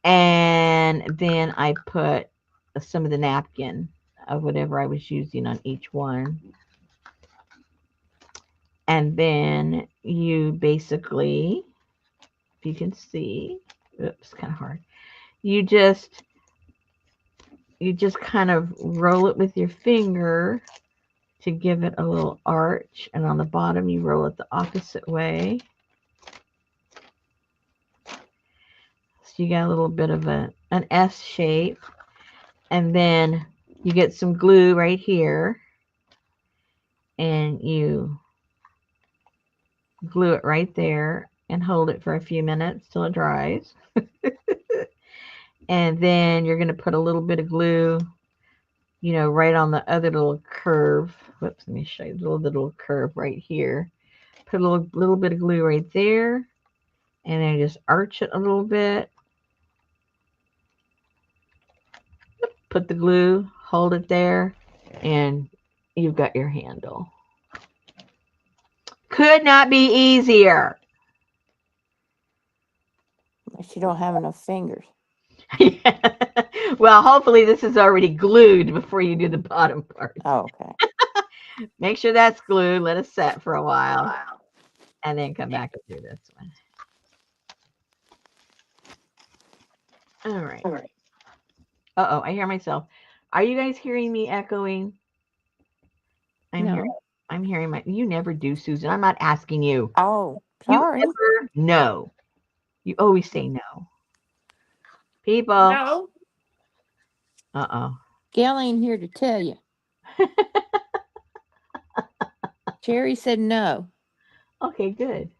And then I put some of the napkin of whatever I was using on each one. And then you basically, if you can see, oops, kind of hard. You just kind of roll it with your finger to give it a little arch, and on the bottom you roll it the opposite way. So you got a little bit of an S shape, and then you get some glue right here, and you glue it right there and hold it for a few minutes till it dries. And then you're going to put a little bit of glue, right on the other little curve. Whoops, let me show you the little curve right here. Put a little bit of glue right there, and then just arch it a little bit. Put the glue, hold it there, and you've got your handle. Could not be easier. Unless you don't have enough fingers. Well, hopefully this is already glued before you do the bottom part. Oh, okay. Make sure that's glued. Let it set for a while, and then come back and do this one. All right. Uh-oh, I hear myself. Are you guys hearing me echoing? I'm hearing my. You never do, Susan. I'm not asking you. Oh, sorry. You never know. You always say no. People. No. Uh-oh. Gail ain't here to tell you. Jerry said no. Okay, good.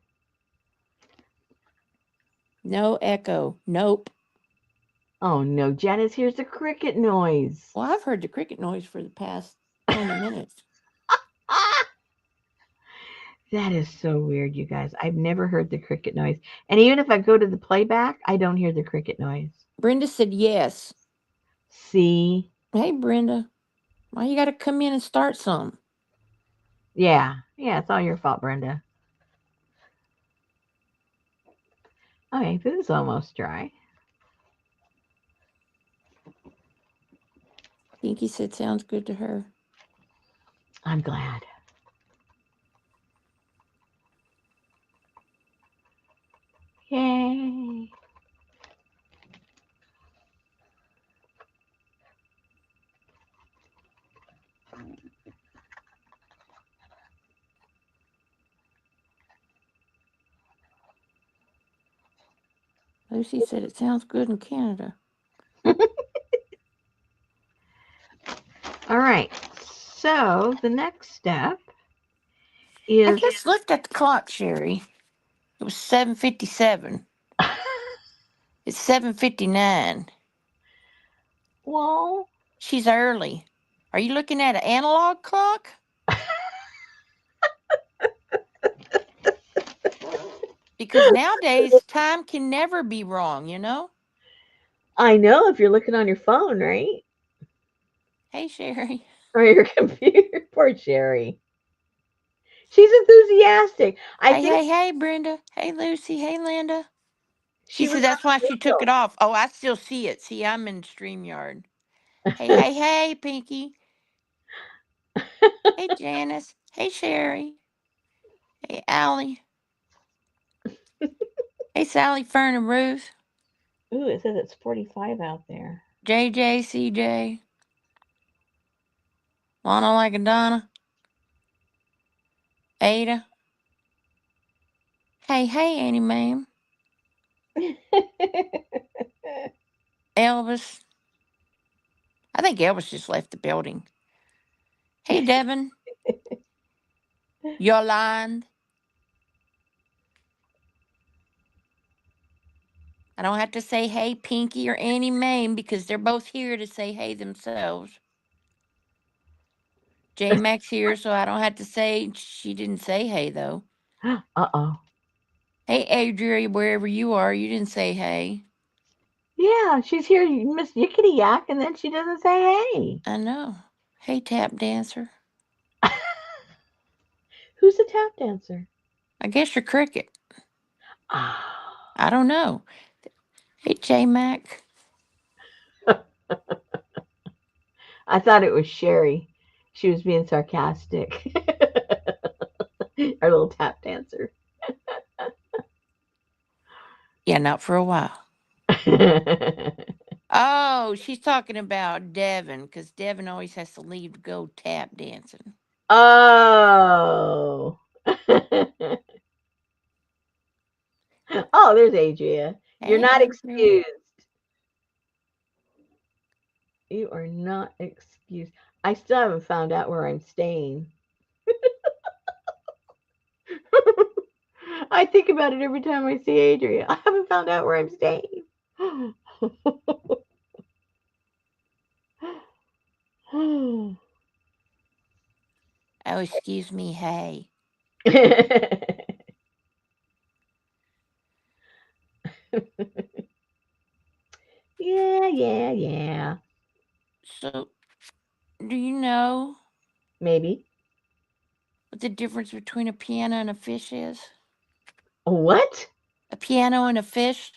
No echo. Nope. Oh no, Janice hears the cricket noise. Well, I've heard the cricket noise for the past 20 minutes. That is so weird, you guys. I've never heard the cricket noise. And even if I go to the playback, I don't hear the cricket noise. Brenda said yes. See? Hey, Brenda. Why you got to come in and start some? Yeah, it's all your fault, Brenda. Okay, this is almost dry. Pinky said sounds good to her. I'm glad. Yay. Lucy said it sounds good in Canada. All right. So the next step is. I just looked at the clock, Sherry. It was 7:57. It's 7:59. Well, she's early. Are you looking at an analog clock? Because nowadays time can never be wrong, you know? I know if you're looking on your phone, right? Hey, Sherry. Or your computer. Poor Sherry. She's enthusiastic. I Hey, think hey, hey, Brenda. Hey, Lucy. Hey, Linda. She she was said that's why she took it off. Oh, I still see it. See, I'm in StreamYard. Hey, on hey, hey, Pinky. Hey, Janice. Hey, Sherry. Hey, Allie. Hey, Sally, Fern, and Ruth. Ooh, it says it's 45 out there. JJ, CJ. Lana like a Donna. Ada. Hey, hey, Annie, ma'am. Elvis. I think Elvis just left the building. Hey, Devin. Yolande. I don't have to say hey, Pinky or Annie Mame because they're both here to say hey themselves. J Mac's here, so I don't have to say she didn't say hey though. Uh-oh. Hey, Adria, wherever you are, you didn't say hey. Yeah, she's here, Miss Yickety Yak, and then she doesn't say hey. I know. Hey, tap dancer. Who's a tap dancer? I guess you're Cricket. Ah. I don't know. Hey, J Mac. I thought it was Sherry. She was being sarcastic. Our little tap dancer. Yeah, not for a while. Oh, she's talking about Devin because Devin always has to leave to go tap dancing. Oh. Oh, there's Adria. You're not Hey, Adria. excused. You are not excused. I still haven't found out where I'm staying. I think about it every time I see Adria. I haven't found out where I'm staying. Oh, excuse me. Hey. Yeah, yeah, yeah. So, do you know Maybe. what the difference between a piano and a fish is? What? A piano and a fish?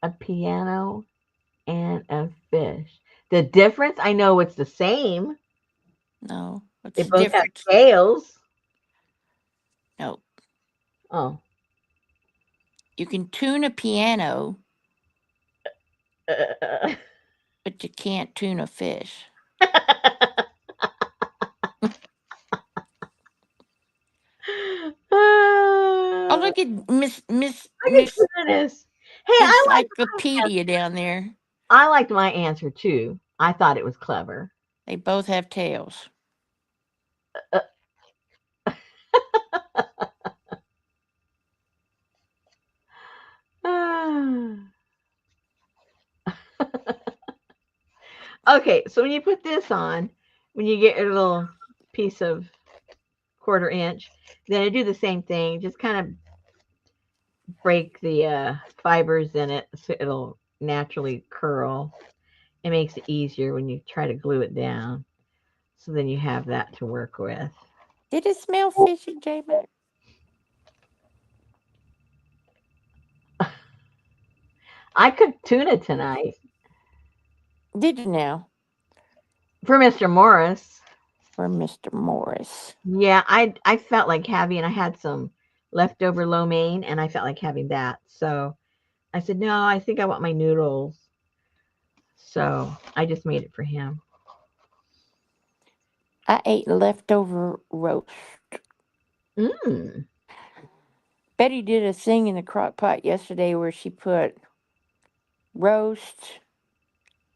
A piano and a fish. The difference? I know it's the same. No. They What's the both have difference? tails. No. Oh. You can tune a piano, Uh, but you can't tune a fish. Oh, Ah, look at look Miss at goodness. Hey, Encyclopedia down there. I liked my answer too. I thought it was clever. They both have tails. Uh, ah. Okay, so when you put this on, when you get your little piece of 1/4 inch, then I do the same thing. Just kind of break the fibers in it so it'll naturally curl. It makes it easier when you try to glue it down. So then you have that to work with. Did it smell fishy, J Mac? I cooked tuna tonight Did you now? for Mr. Morris. For Mr. Morris. Yeah, I felt like having I had some leftover lo mein and I felt like having that. So I said, "No, I think I want my noodles." So I just made it for him. I ate leftover roast. Mm. Betty did a thing in the crock pot yesterday where she put roast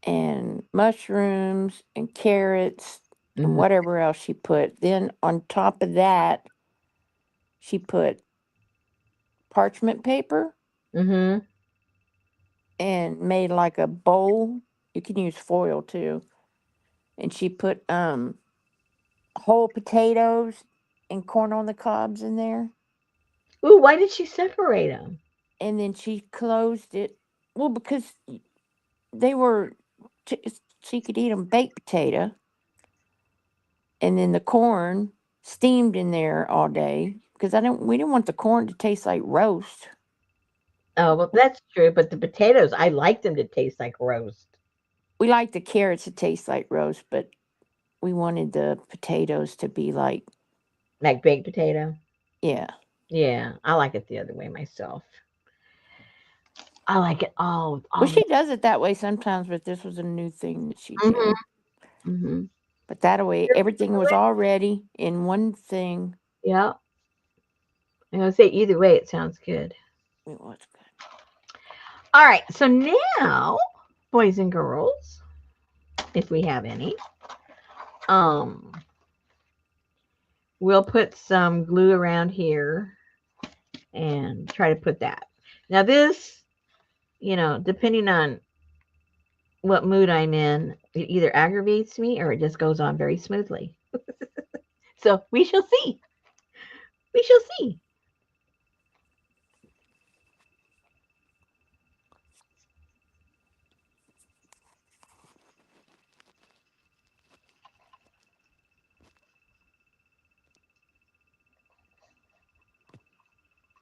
and mushrooms and carrots and Mhm. whatever else she put. Then on top of that, she put parchment paper Mhm. and made like a bowl. You can use foil too. And she put whole potatoes and corn on the cobs in there. Ooh, why did she separate them? And then she closed it. Well, because they were, she could eat them baked potato and then the corn. steamed in there all day because we didn't want the corn to taste like roast. Oh, well, that's true. But the potatoes, I like them to taste like roast, We like the carrots to taste like roast, but we wanted the potatoes to be like, like baked potato. yeah. Yeah, I like it the other way myself. I like it Well, all the she does it that way sometimes, but this was a new thing that she way. did. Mm-hmm. But that way, everything was all ready in one thing. Yeah. I'm gonna say either way, it sounds good. It was good. All right. So now, boys and girls, if we have any, um, we'll put some glue around here and try to put that. Now this, depending on what mood I'm in, it either aggravates me or it just goes on very smoothly. So we shall see. We shall see.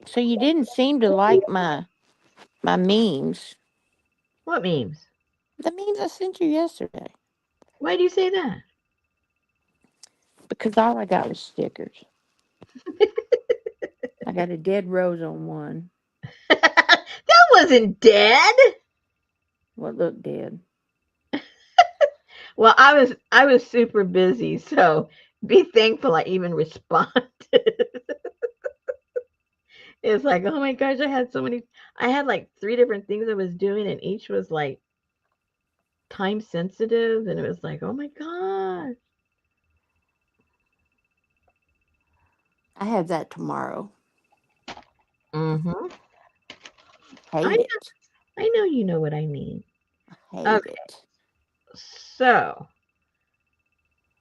So you didn't seem to like my memes. What memes? The memes I sent you yesterday. Why do you say that? Because all I got was stickers. I got a dead rose on one. That wasn't dead. What looked dead. Well, I was super busy, so be thankful I even responded. It's like, oh my gosh, I had like three different things I was doing, and each was like time sensitive, and it was like, oh my god. I have that tomorrow. Mm-hmm. I Hate know, it. I know you know what I mean. Hate Okay, it. so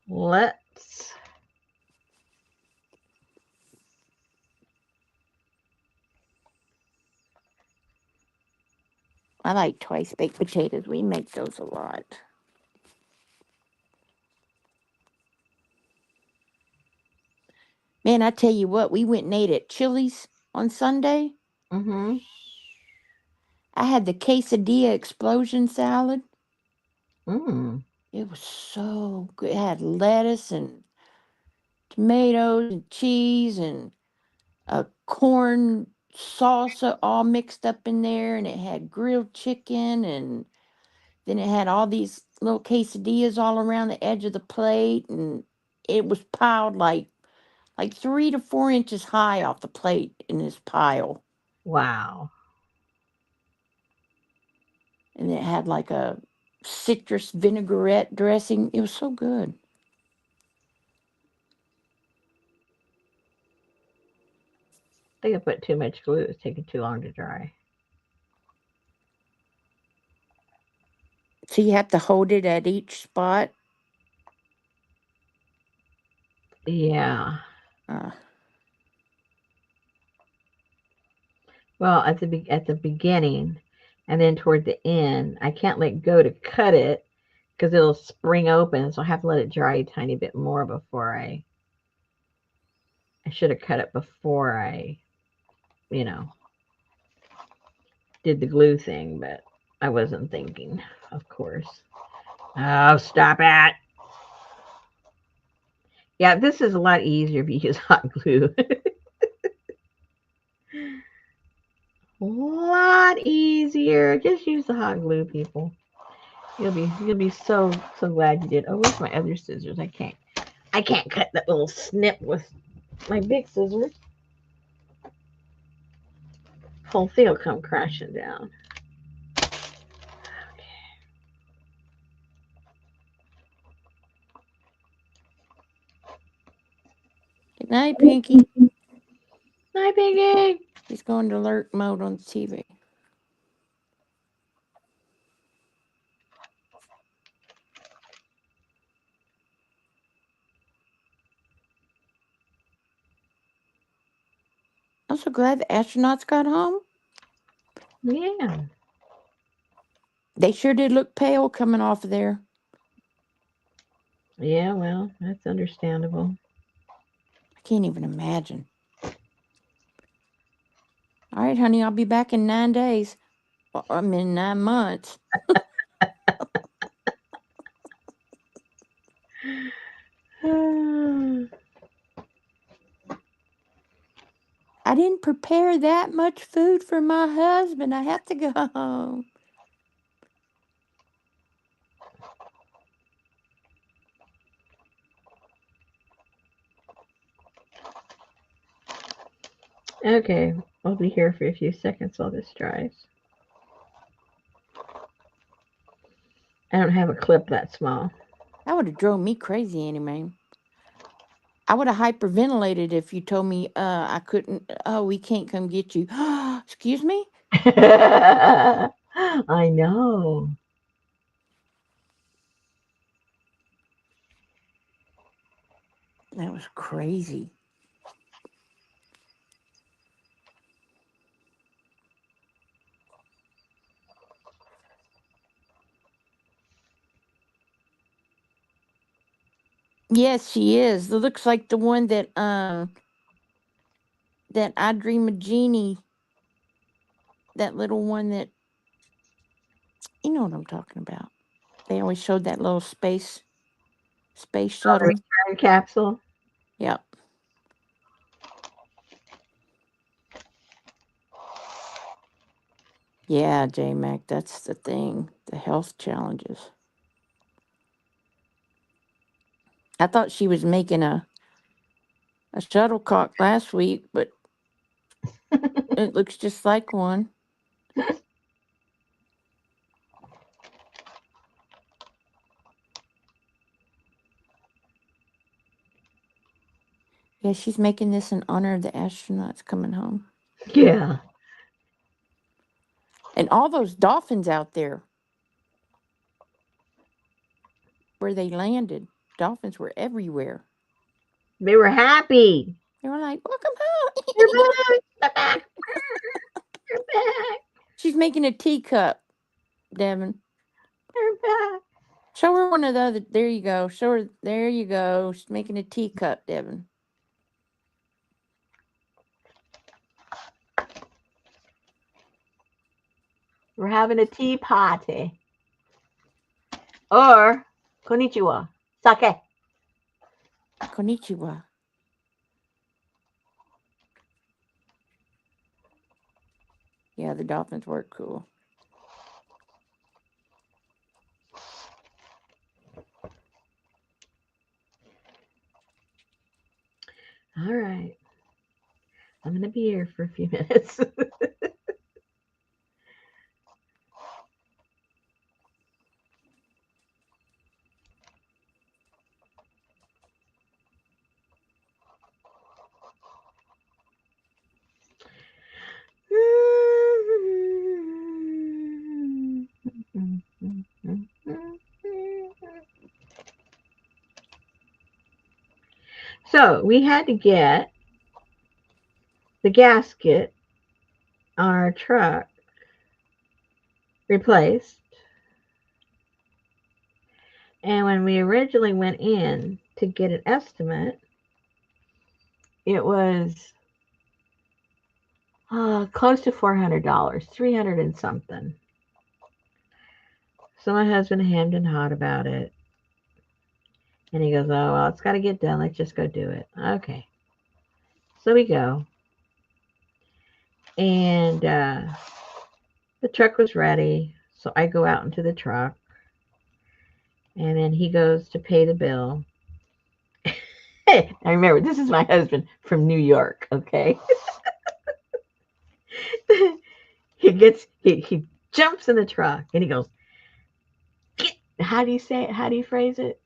let's. I like twice baked potatoes. We make those a lot. Man, I tell you what, we went and ate at Chili's on Sunday. Mm-hmm. I had the quesadilla explosion salad. Mm. It was so good. It had lettuce and tomatoes and cheese and a corn salsa all mixed up in there, and it had grilled chicken, and then it had all these little quesadillas all around the edge of the plate, and it was piled like 3 to 4 inches high off the plate in this pile. Wow. And it had like a citrus vinaigrette dressing. It was so good. I think I put too much glue. It's taking too long to dry. So you have to hold it at each spot. Yeah. Uh, Well, at the beginning, and then toward the end, I can't let go to cut it because it'll spring open. So I have to let it dry a tiny bit more before I should have cut it before I, you know, did the glue thing, but I wasn't thinking, of course. Oh, stop it. Yeah, this is a lot easier if you use hot glue. A lot easier. Just use the hot glue, people. You'll be so glad you did. Oh, where's my other scissors? I can't cut that little snip with my big scissors. Whole thing will come crashing down. Good night, Pinky. Hi, Piggy. He's going to alert mode on the TV. I'm so glad the astronauts got home. Yeah. They sure did look pale coming off of there. Yeah, well, that's understandable. I can't even imagine. All right, honey, I'll be back in 9 days. I'm in 9 months. I didn't prepare that much food for my husband. I have to go home. Okay, I'll be here for a few seconds while this dries. I don't have a clip that small. That would have drove me crazy anyway. I would have hyperventilated if you told me I couldn't. Oh, we can't come get you. Excuse me? I know. That was crazy. Yes, she is. It looks like the one that I Dream of Jeannie, that little one that you know what I'm talking about. They always showed that little space Oh, the shuttle. return capsule. Yep. Yeah, J Mac, that's the thing. The health challenges. I thought she was making a shuttlecock last week, but it looks just like one. Yeah, she's making this in honor of the astronauts coming home. Yeah. And all those dolphins out there where they landed, dolphins were everywhere. They were happy. They were like, "Welcome home." You're back. You're back. You're back. She's making a teacup, Devin. You're back. Show her one of the other. There you go. Show her. There you go. She's making a teacup, Devin. We're having a tea party. Or konnichiwa. Sake. Konnichiwa. Yeah, the dolphins were cool. All right. I'm going to be here for a few minutes. So we had to get the gasket on our truck replaced. And when we originally went in to get an estimate, it was close to $400, 300 and something. So my husband hemmed and hawed about it. And he goes, oh, well, it's got to get done. Let's just go do it. Okay. So we go. And the truck was ready. So I go out into the truck. And then he goes to pay the bill. Hey, I remember, this is my husband from New York, okay? he jumps in the truck and he goes, get, how do you say it? How do you phrase it?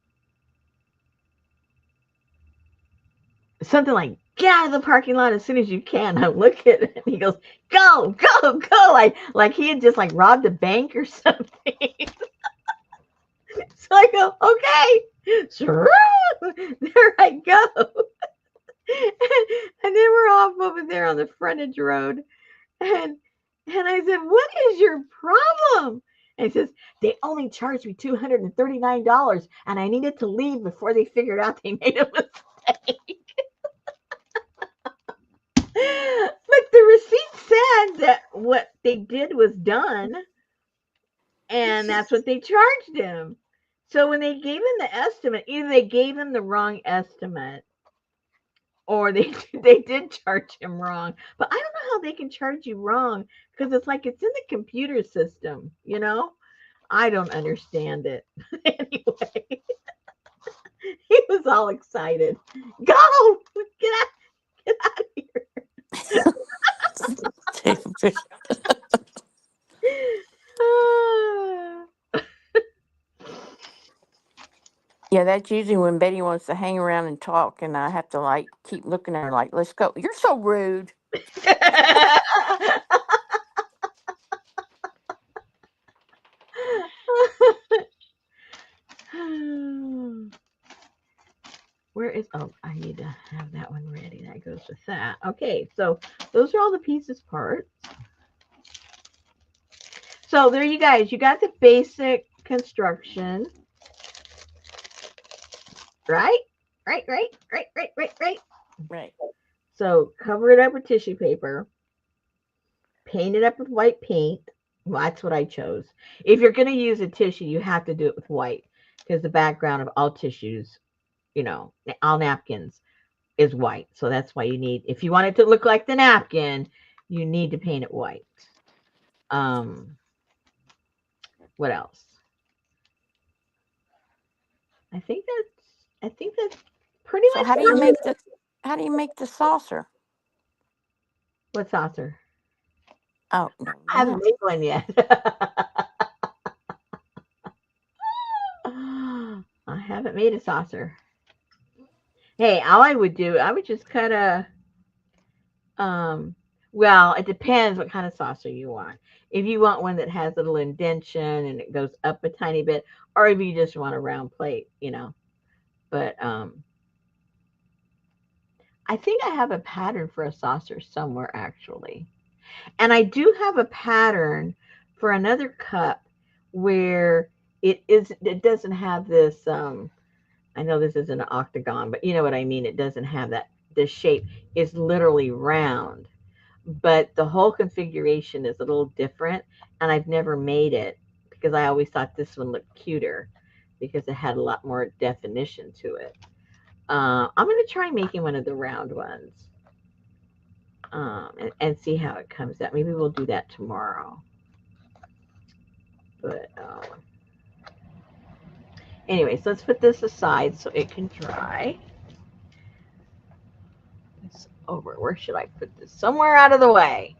Something like, get out of the parking lot as soon as you can. I look at it and he goes, go, go, go. Like he had just like robbed a bank or something. So I go, okay. Sure. There I go. And then we're off over there on the frontage road. And I said, what is your problem? And he says, they only charged me $239 and I needed to leave before they figured out they made a mistake. But the receipt said that what they did was done, and that's what they charged him. So when they gave him the estimate, either they gave him the wrong estimate or they they did charge him wrong. But I don't know how they can charge you wrong because it's like it's in the computer system, you know? I don't understand it. Anyway, he was all excited. Go! Get out of here. Stupid. Yeah, that's usually when Betty wants to hang around and talk, and I have to like keep looking at her like, "Let's go." You're so rude. Where is, oh, I need to have that one ready. That goes with that. Okay, so those are all the pieces parts. So there you guys, you got the basic construction, right? Right. Right. So cover it up with tissue paper, paint it up with white paint. Well, that's what I chose. If you're going to use a tissue, you have to do it with white because the background of all tissues, you know, all napkins is white. So that's why you need, if you want it to look like the napkin, you need to paint it white. Um, what else? I think that's pretty So much how do you make the saucer? what saucer? Oh, never I haven't mind. made one yet. I haven't made a saucer. Hey, all I would do, I would just cut a um well, it depends what kind of saucer you want. If you want one that has a little indentation and it goes up a tiny bit, or if you just want a round plate, you know. But I think I have a pattern for a saucer somewhere actually. And I do have a pattern for another cup where it doesn't have this I know this isn't an octagon, but you know what I mean. It doesn't have that the shape is literally round, but the whole configuration is a little different and I've never made it because I always thought this one looked cuter because it had a lot more definition to it. I'm going to try making one of the round ones and see how it comes out. Maybe we'll do that tomorrow. But anyways, let's put this aside so it can dry. It's over. Where should I put this? Somewhere out of the way.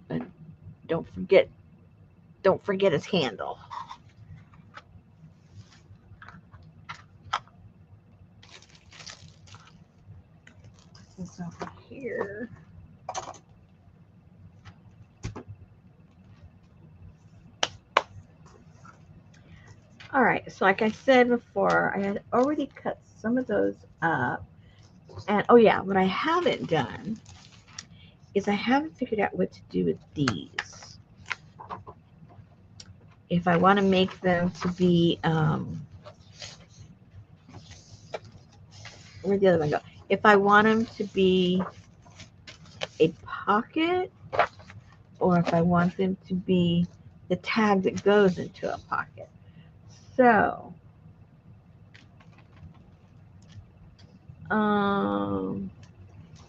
But don't forget, don't forget his handle. This over here. All right. So like I said before, I had already cut some of those up. And oh yeah, what I haven't done is I haven't figured out what to do with these. If I want to make them to be where'd the other one go? If I want them to be a pocket or if I want them to be the tag that goes into a pocket. So,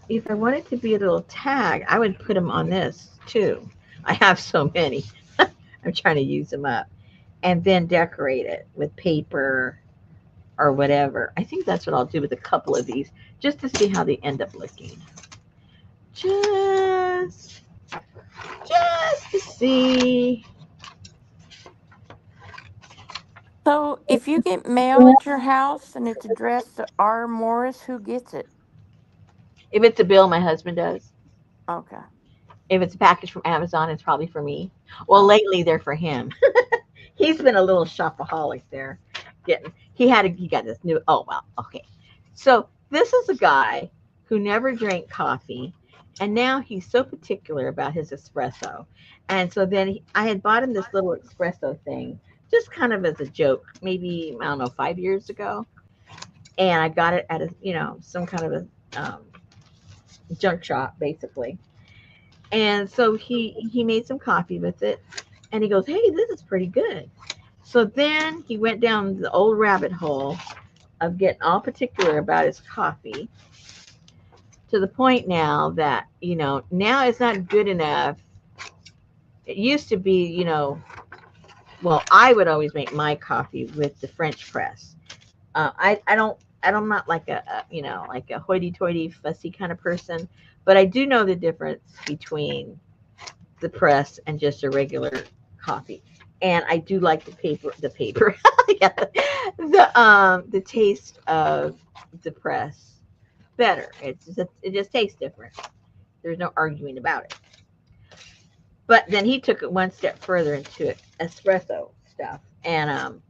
if I wanted to be a little tag, I would put them on this too. I have so many. I'm trying to use them up. And then decorate it with paper or whatever. I think that's what I'll do with a couple of these just to see how they end up looking. Just to see. So if you get mail at your house and it's addressed to R. Morris, who gets it? If it's a bill, my husband does. Okay. If it's a package from Amazon, it's probably for me. Well, Oh. lately they're for him. He's been a little shopaholic there. Getting he got this new. Oh well, okay. So this is a guy who never drank coffee, and now he's so particular about his espresso. And so then I had bought him this little espresso thing, just kind of as a joke, maybe I don't know 5 years ago. and I got it at a some kind of a junk shop basically. And so he made some coffee with it, and he goes, "Hey, this is pretty good." So then he went down the old rabbit hole of getting all particular about his coffee, to the point now that now it's not good enough. It used to be, well, I would always make my coffee with the French press. I don't. I'm not like like a hoity-toity, fussy kind of person, but I do know the difference between the press and just a regular coffee. And I do like the paper, yeah, the taste of the press better. It just tastes different. There's no arguing about it. But then he took it one step further into espresso stuff, and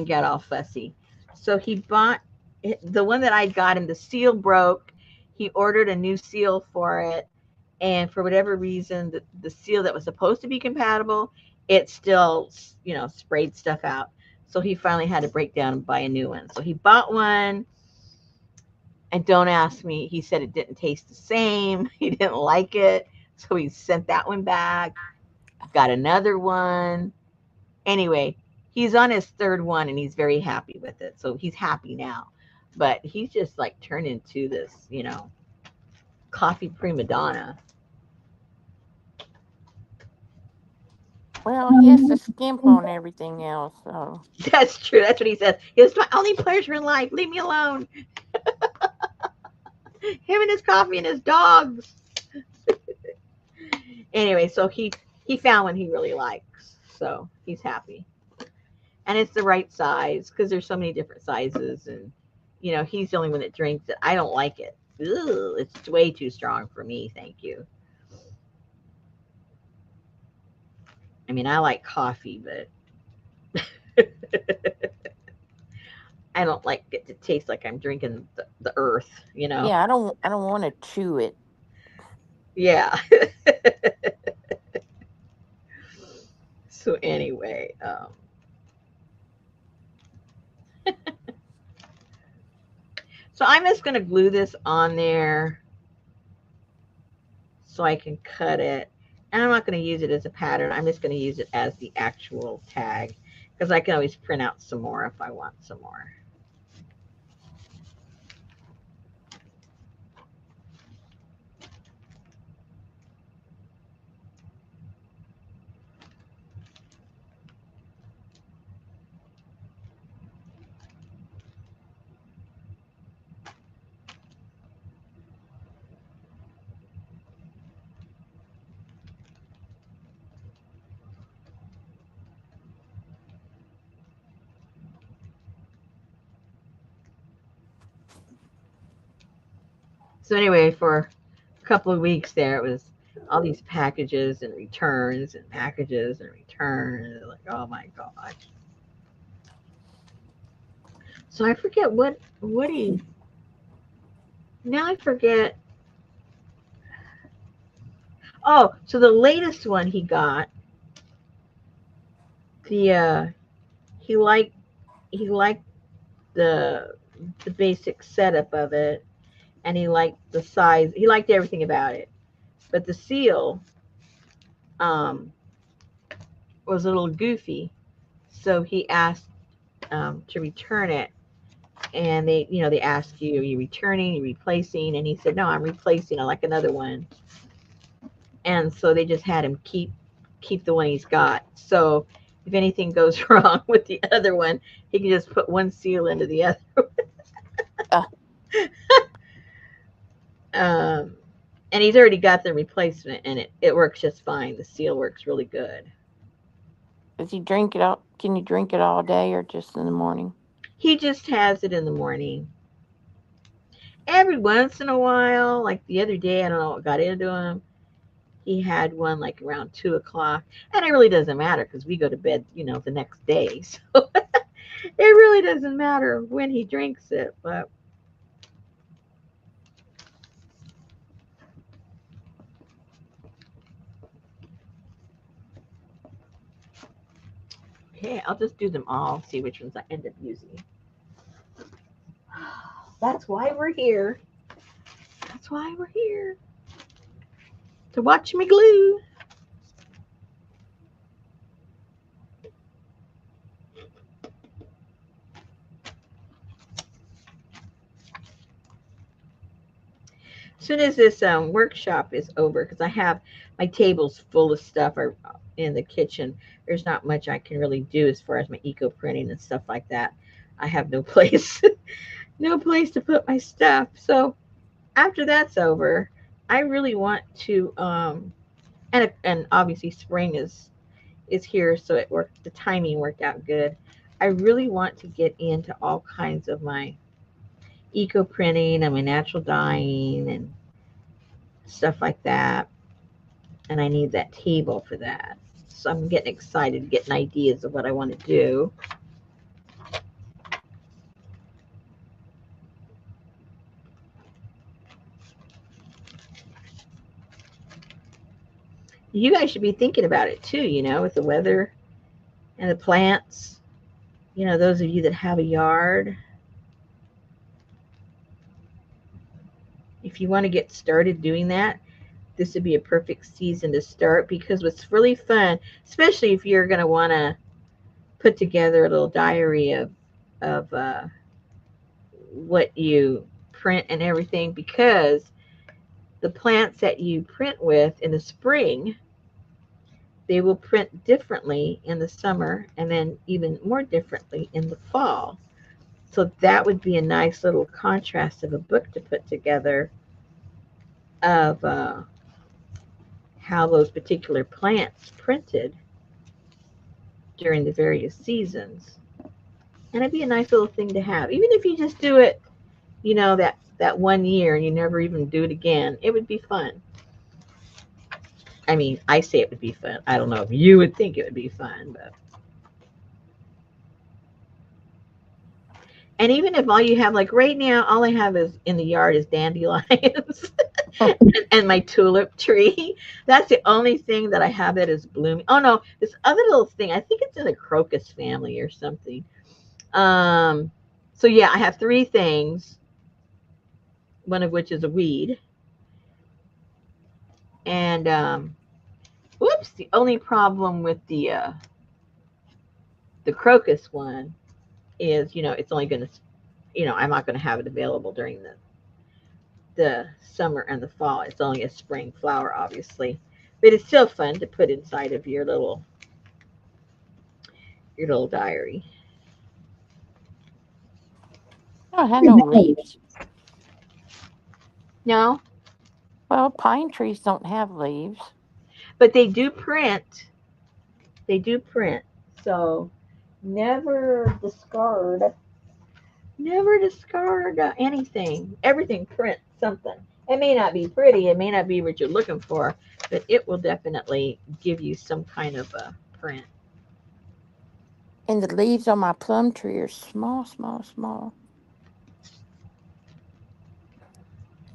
got all fussy. So he bought the one that I got him. The seal broke. He ordered a new seal for it, and for whatever reason, the seal that was supposed to be compatible, it still sprayed stuff out. So he finally had to break down and buy a new one. So he bought one, and don't ask me. He said it didn't taste the same. He didn't like it, so he sent that one back. Got another one. Anyway, he's on his third one and he's very happy with it. So he's happy now. But he's just like turned into this, coffee prima donna. Well, he has to skimp on everything else, so. That's true. That's what he says. It's my only pleasure in life. Leave me alone. Him and his coffee and his dogs. Anyway, so he found one he really likes. So he's happy. And it's the right size because there's so many different sizes, and he's the only one that drinks it. I don't like it. Ugh, it's way too strong for me. Thank you. I mean, I like coffee, but I don't like it to taste like I'm drinking the earth. Yeah, I don't want to chew it. Yeah. So anyway, so I'm just gonna glue this on there so I can cut it. And I'm not going to use it as a pattern. I'm just going to use it as the actual tag because I can always print out some more if I want some more. So anyway, for a couple of weeks there, it was all these packages and returns and packages and returns. Like, oh my gosh. So I forget what he. Now I forget. Oh, so the latest one he got, the he liked he liked the the basic setup of it, and he liked the size. He liked everything about it. But the seal um, was a little goofy, so he asked to return it. And they ask you, are you returning, are you replacing? And he said, no, I'm replacing. I like another one. And so they just had him keep the one he's got. So if anything goes wrong with the other one, he can just put one seal into the other. Uh, Um, and he's already got the replacement, and it works just fine. The seal works really good. does he drink it all? Can you drink it all day or just in the morning? He just has it in the morning. Every once in a while, like the other day, I don't know what got into him. He had one like around 2 o'clock, and it really doesn't matter because we go to bed, the next day. So it really doesn't matter when he drinks it. But okay, I'll just do them all. See which ones I end up using. That's why we're here. That's why we're here. To watch me glue. As soon as this workshop is over, because I have my tables full of stuff in the kitchen, there's not much I can really do as far as my eco printing and stuff like that. I have no place, no place to put my stuff. So after that's over, I really want to, and obviously spring is here, so it worked. The timing worked out good. I really want to get into all kinds of my eco printing and my natural dyeing and stuff like that. And I need that table for that. So I'm getting excited, getting ideas of what I want to do. You guys should be thinking about it too, with the weather and the plants. Those of you that have a yard, if you want to get started doing that, this would be a perfect season to start, because what's really fun, especially if you're going to want to put together a little diary of what you print and everything, because the plants that you print with in the spring, they will print differently in the summer and then even more differently in the fall. So that would be a nice little contrast of a book to put together of how those particular plants printed during the various seasons. And it'd be a nice little thing to have. Even if you just do it, that 1 year and you never even do it again, it would be fun. I mean, I say it would be fun. I don't know if you would think it would be fun, but. And even if all you have, like right now, all I have is in the yard is dandelions and my tulip tree. That's the only thing that I have that is blooming. Oh no, this other little thing, I think it's in the crocus family or something. Um, so yeah, I have three things, one of which is a weed. And whoops, the only problem with the crocus one is, it's only going to, I'm not going to have it available during the summer and the fall. It's only a spring flower, obviously, but it's still fun to put inside of your little diary. I don't have no leaves. No, Well, pine trees don't have leaves. but they do print. They do print. So never discard. Never discard anything. Everything prints something. It may not be pretty. It may not be what you're looking for, but it will definitely give you some kind of a print. And the leaves on my plum tree are small, small, small.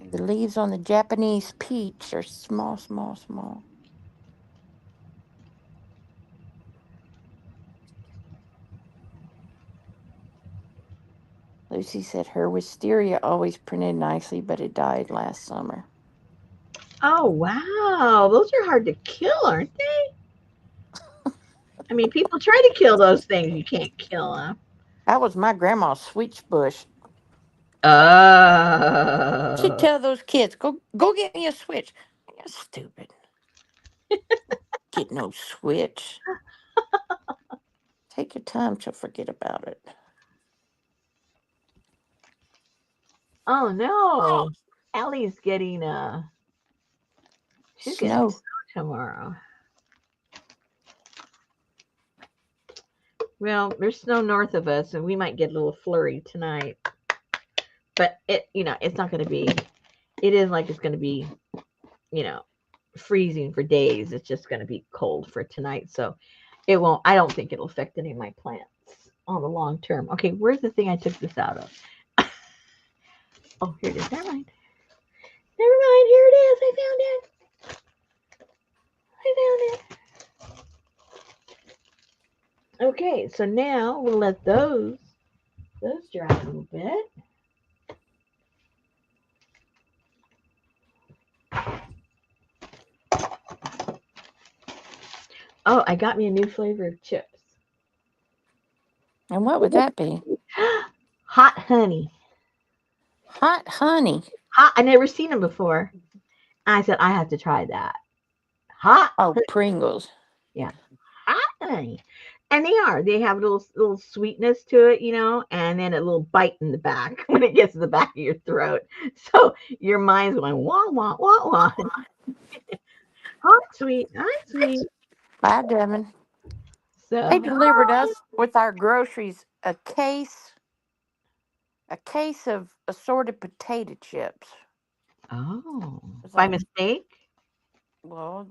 And the leaves on the Japanese peach are small, small, small. Lucy said her wisteria always printed nicely, but it died last summer. Oh wow, those are hard to kill, aren't they? I mean, people try to kill those things. You can't kill them. That was my grandma's switch bush. She'd Oh, tell those kids, go get me a switch. You're stupid. Get no switch. Take your time, she'll forget about it. oh no, Allie's getting she's getting Snow. snow tomorrow. Well, there's snow north of us, and we might get a little flurry tonight. But it's not going to be. It is like it's going to be, you know, freezing for days. It's just going to be cold for tonight, so it won't. I don't think it'll affect any of my plants on the long term. Okay, where's the thing I took this out of? Oh, here it is. Never mind. Never mind. Here it is. I found it. I found it. Okay, so now we'll let those dry a little bit. Oh, I got me a new flavor of chips. And what would that be? Hot honey. Hot honey. Hot. I never seen them before. I said I have to try that. Hot. Oh, Pringles. Yeah. Hot honey. And they are. They have a little sweetness to it, and then a little bite in the back when it gets to the back of your throat. So your mind's going wah wah wah wah. Hot sweet, hot sweet. Bye, Devin. They So delivered us with our groceries a case of assorted potato chips. oh, It's by like, mistake. well,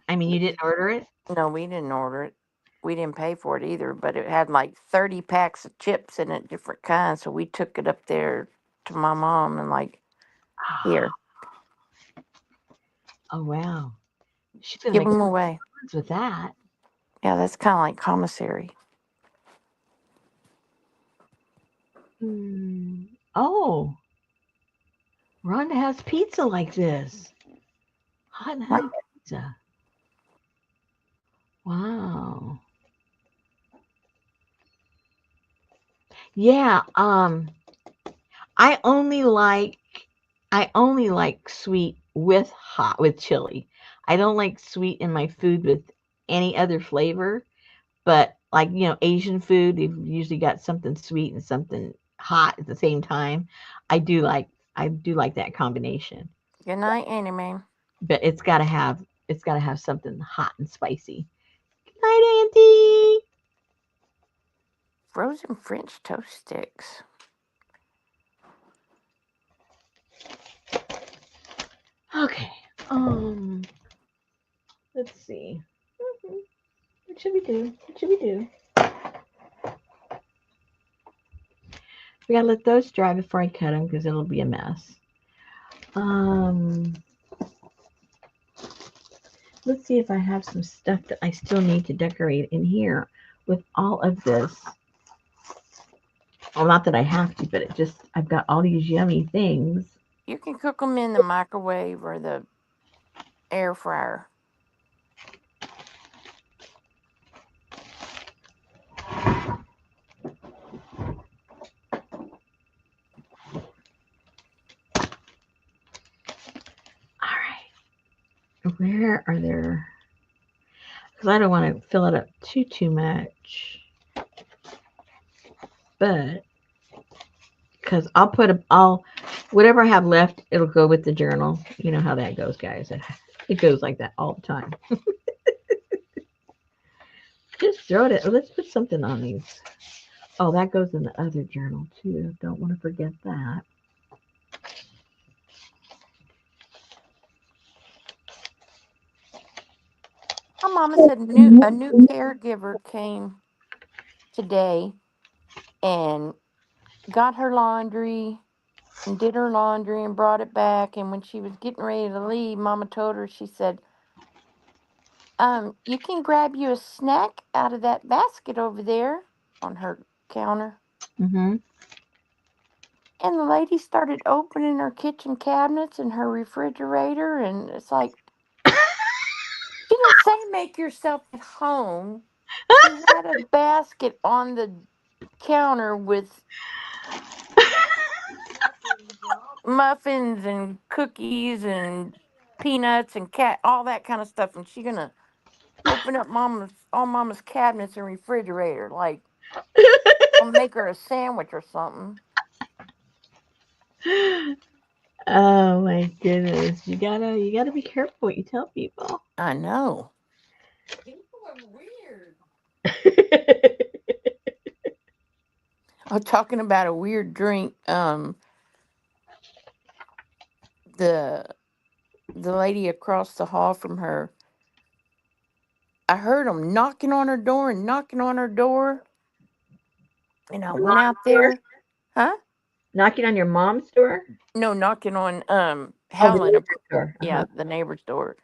I mean, you didn't order it. no, we didn't order it. We didn't pay for it either, but it had like 30 packs of chips in it, different kinds. So we took it up there to my mom and like, here, Oh wow, she's gonna give make them away. friends with that. Yeah, that's kind of like commissary. Hmm. Oh, Rhonda has pizza like this. Hot and Like, honey pizza. Wow. Yeah. I only like I only like sweet with hot with chili. I don't like sweet in my food with any other flavor. But like Asian food, they've usually got something sweet and something hot at the same time. I do like that combination. good night, Annie. But it's got to have something hot and spicy. Good night, Auntie. Frozen French toast sticks. Okay. Um. Let's see. What should we do? What should we do? We gotta let those dry before I cut them because it'll be a mess. Um. Let's see if I have some stuff that I still need to decorate in here with all of this. Well, not that I have to, but I've got all these yummy things. You can cook them in the microwave or the air fryer. All right. Where are there? Because I don't want to fill it up too much. But because I'll whatever I have left, it'll go with the journal. You know how that goes, guys. It goes like that all the time. Just throw it. Let's put something on these. Oh, that goes in the other journal too. Don't want to forget that. My mama said a new caregiver came today and got her laundry and did her laundry and brought it back. And when she was getting ready to leave, Mama told her, she said, you can grab you a snack out of that basket over there on her counter. Mm-hmm. And the lady started opening her kitchen cabinets and her refrigerator. And it's like, she didn't say make yourself at home. She had a basket on the counter with muffins and cookies and peanuts and all that kind of stuff. And she gonna open up mama's cabinets and refrigerator like I'll make her a sandwich or something. Oh my goodness. You gotta be careful what you tell people. I know. People are weird. I'm talking about a weird drink. The lady across the hall from her, I heard them knocking on her door and knocking on her door, and I went out Door? there. Huh? Knocking on your mom's door? No, knocking on Oh, the Helen. neighbor's door. Yeah, the neighbor's door.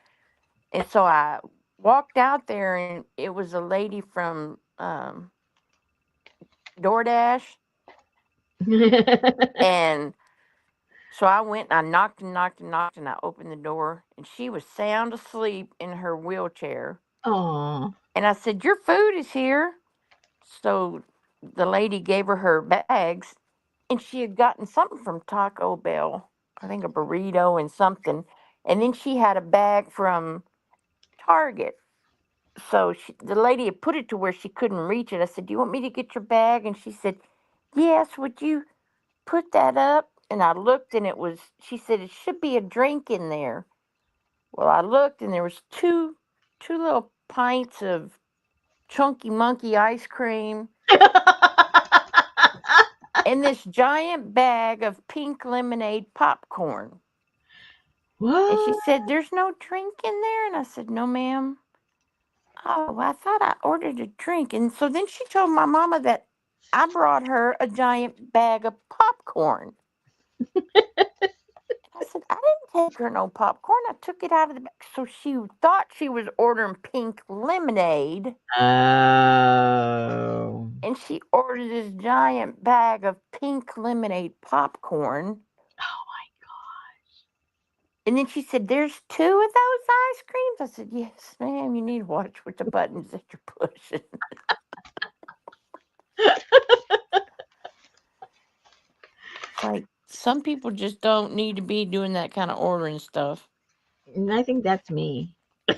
And so I walked out there, and it was a lady from DoorDash. Uh-huh. And so I went and I knocked and knocked and knocked, and I opened the door, and she was sound asleep in her wheelchair. Oh. And I said, "Your food is here." So the lady gave her bags, and she had gotten something from Taco Bell. I think a burrito and something. And then she had a bag from Target. So the lady had put it to where she couldn't reach it. I said, "Do you want me to get your bag?" And she said, "Yes, would you put that up?" And I looked, and she said, "It should be a drink in there." Well, I looked, and there was two little pints of chunky monkey ice cream and this giant bag of pink lemonade popcorn. And she What? said, "There's no drink in there?" And I said, "No, ma'am." "Oh, I thought I ordered a drink." And so then she told my mama that I brought her a giant bag of popcorn. I said, "I didn't take her no popcorn. I took it out of the bag." So she thought she was ordering pink lemonade, Oh. and she ordered this giant bag of pink lemonade popcorn. Oh my And then she said, "There's two of those ice creams?" I said, "Yes, ma'am. You need to watch with the buttons that you're pushing." It's like some people just don't need to be doing that kind of ordering stuff. God. I think that's me. I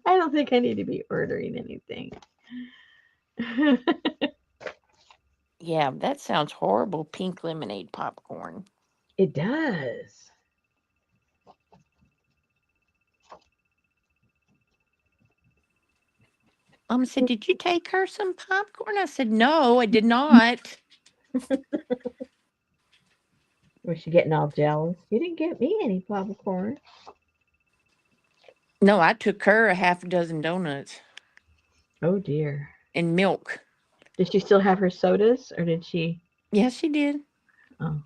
don't think I need to be ordering anything. Yeah, that sounds horrible. Pink lemonade popcorn. It does. Mama said, "Did you take her some popcorn?" I said, "No, I did not." Was she getting all jealous? You didn't get me any popcorn. No, I took her a half a dozen donuts Oh dear. and milk. Did she still have her sodas or did she? Yes, she did. Oh.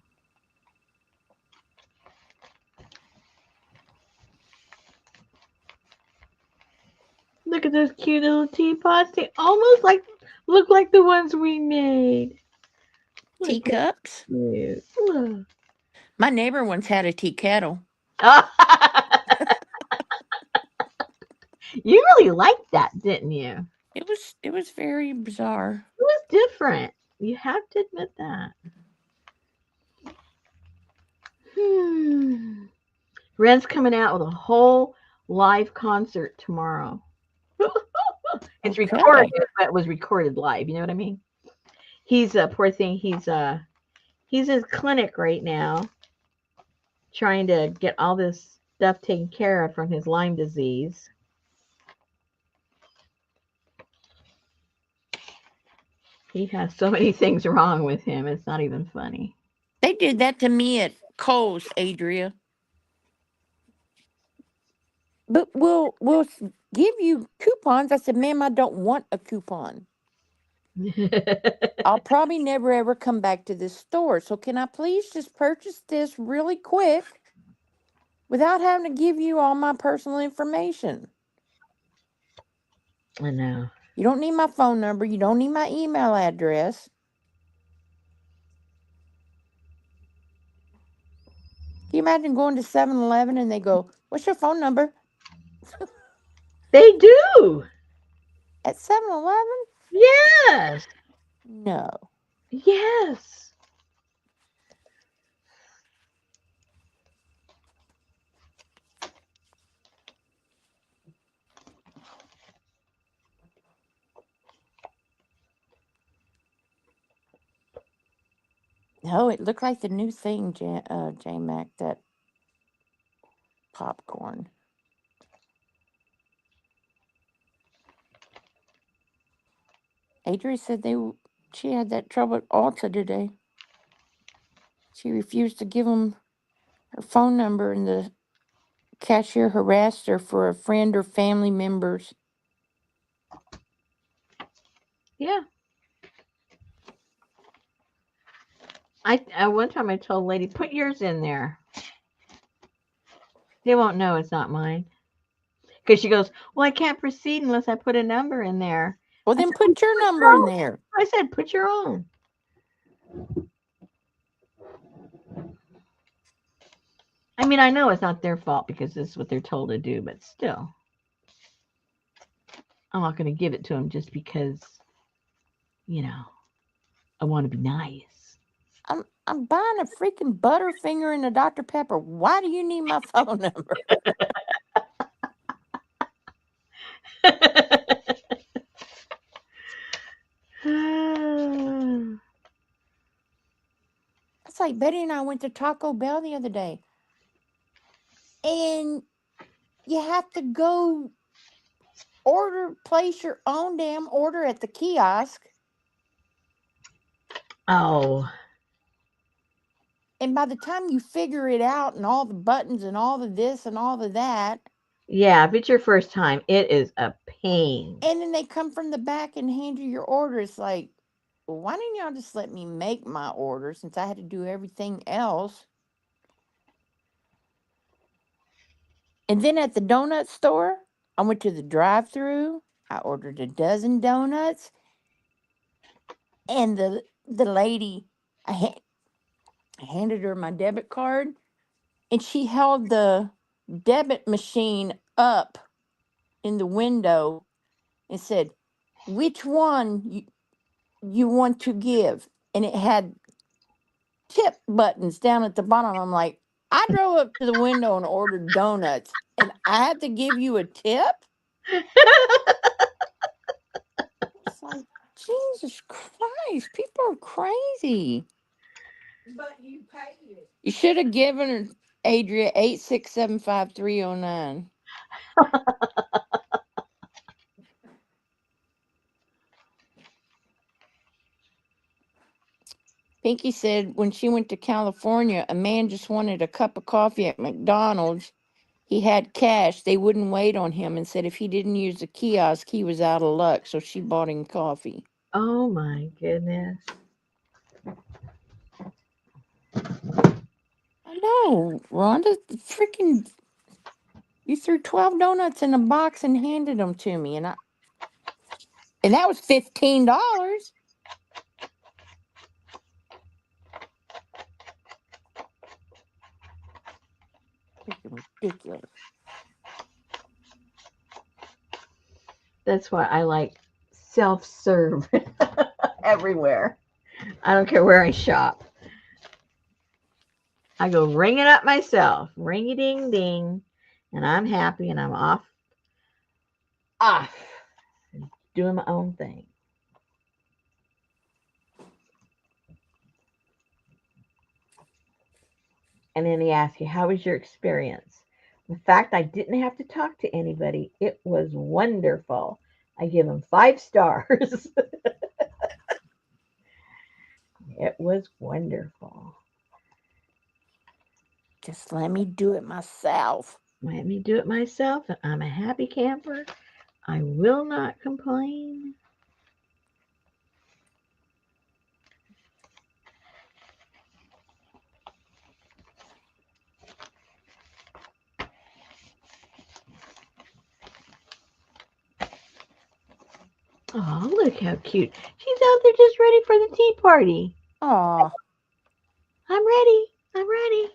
Look at those cute little teapots. They almost look like the ones we made. Look how Teacups. cute. Look. My neighbor once had a tea kettle. You really liked that, didn't you? It was very bizarre. It was different. You have to admit that. Hmm. Ren's coming out with a whole live concert tomorrow. It's recorded, Okay. but it was recorded live. You know what I mean? He's a poor thing. He's in his clinic right now, trying to get all this stuff taken care of from his Lyme disease. He has so many things wrong with him. It's not even funny. They did that to me at Kohl's, Adria. "But we'll give you coupons." I said, "Ma'am, I don't want a coupon. I'll probably never ever come back to this store. So can I please just purchase this really quick without having to give you all my personal information? I know. You don't need my phone number. You don't need my email address." Can you imagine going to 7-Eleven and they go, "What's your phone number?" They do. At 7-Eleven? Yes. No. Yes. No, it looked like the new thing, J Mac, that popcorn. Adri said she had that trouble at Ulta today. She refused to give them her phone number, and the cashier harassed her for a friend or family members. Yeah. I one time I told a lady, put yours in there. They won't know it's not mine. Because she goes, well, I can't proceed unless I put a number in there. Well, I then said, well, put your put number your in own. there. I said, put your own. I mean, I know it's not their fault because this is what they're told to do, but still. I'm not going to give it to him just because, you know, I want to be nice. I'm buying a freaking Butterfinger and a Dr. Pepper. Why do you need my phone number? It's like Betty and I went to Taco Bell the other day, and you have to go place your own damn order at the kiosk. Oh, And by the time you figure it out and all the buttons and all the this and all the that, yeah, if it's your first time, it is a pain. and then they come from the back and hand you your order, it's like, well, why didn't y'all just let me make my order since I had to do everything else? And then at the donut store, I went to the drive through. I ordered a dozen donuts, and the lady, I handed her my debit card, and she held the debit machine up in the window and said, "Which one you want to give?" And it had tip buttons down at the bottom. I'm like, I drove up to the window and ordered donuts, and I had to give you a tip? It's like, Jesus Christ, people are crazy. But you paid it. You should have given her Adria 8675309. Pinky said when she went to California, a man just wanted a cup of coffee at McDonald's. He had cash. They wouldn't wait on him and said if he didn't use the kiosk, he was out of luck. So she bought him coffee. Oh my goodness. I know, Rhonda. Freaking, you threw 12 donuts in a box and handed them to me, and that was $15. Freaking ridiculous. That's why I like self serve everywhere. I don't care where I shop. I go ring it up myself. Ring a ding ding. And I'm happy and I'm off, doing my own thing. And then he asks you, how was your experience? The fact I didn't have to talk to anybody, it was wonderful. I give him 5 stars. It was wonderful. Just let me do it myself. Let me do it myself, and I'm a happy camper. I will not complain. Oh, look how cute. She's out there just ready for the tea party. Aw. I'm ready. I'm ready.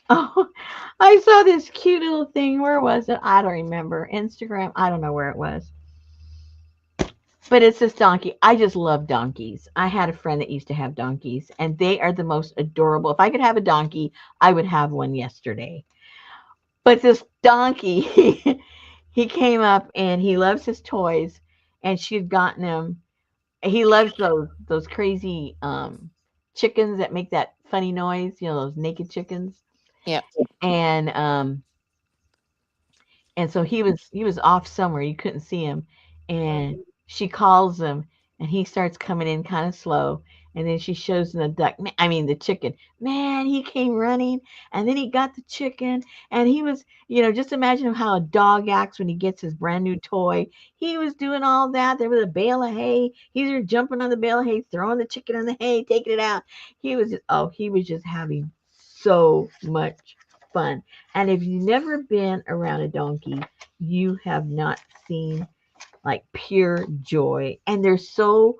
Oh, I saw this cute little thing. Where was it? I don't remember. Instagram. I don't know where it was. But it's this donkey. I just love donkeys. I had a friend that used to have donkeys, and they are the most adorable. If I could have a donkey, I would have one yesterday. But this donkey, he came up and he loves his toys, and she had gotten him. He loves those crazy chickens that make that funny noise. You know, those naked chickens. Yep. And so he was off somewhere. You couldn't see him, and she calls him, and he starts coming in kind of slow, and then she shows him the duck. I mean the chicken. Man, he came running, and then he got the chicken, and he was, just imagine how a dog acts when he gets his brand new toy. He was doing all that. There was a bale of hay. He was jumping on the bale of hay, throwing the chicken in the hay, taking it out. He was just having so much fun. And if you've never been around a donkey, you have not seen like pure joy. And they're so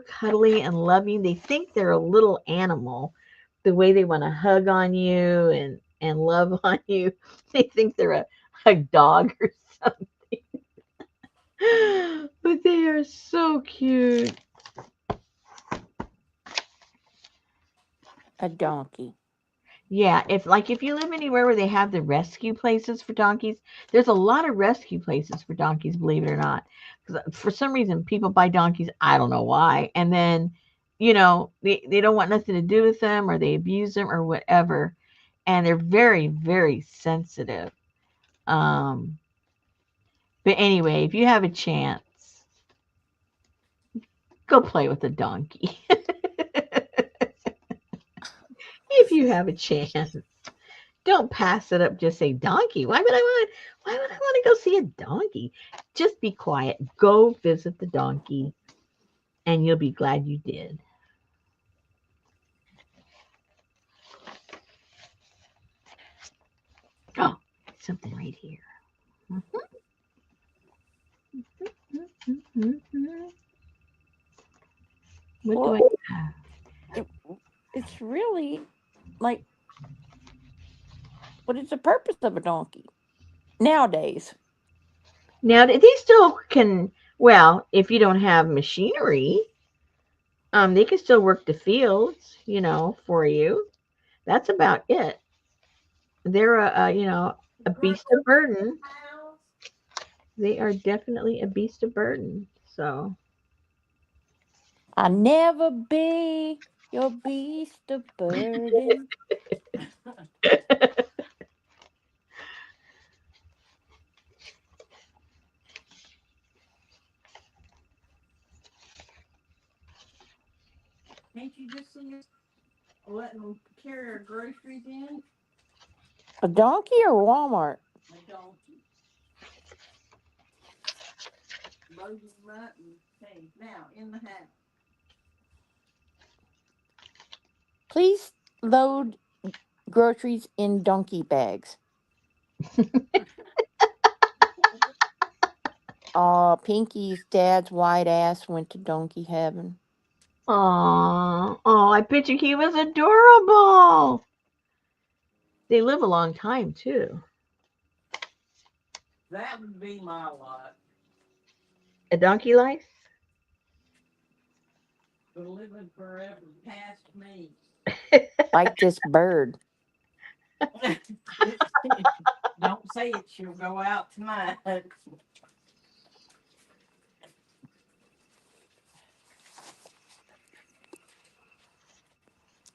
cuddly and loving. They think they're a little animal, the way they want to hug on you and love on you. They think they're a dog or something. But they are so cute. A donkey. Yeah, if you live anywhere where they have the rescue places for donkeys, there's a lot of rescue places for donkeys, believe it or not. Because for some reason people buy donkeys, I don't know why, and then they don't want nothing to do with them or they abuse them or whatever, and they're very very sensitive. Um, but anyway, if you have a chance, go play with a donkey. If you have a chance. Don't pass it up. Just say donkey. Why would I want to go see a donkey? Just be quiet. Go visit the donkey, and you'll be glad you did. Oh, something right here. What do Well, I have? it, it's really like, what is the purpose of a donkey nowadays? Now they still can. Well, if you don't have machinery, they can still work the fields. For you. That's about it. They're a beast of burden. They are definitely a beast of burden. So. I never be your beast of burden. Can't you just see us letting them carry our groceries in? A donkey or Walmart? A donkey. Load them up and say, now in the house. Please load groceries in donkey bags. Pinky's dad's white ass went to donkey heaven. Aw, oh, I picture he was adorable. They live a long time too. That would be my lot. A donkey life? They're living forever past me. Like this bird. Don't say it, she'll go out tonight.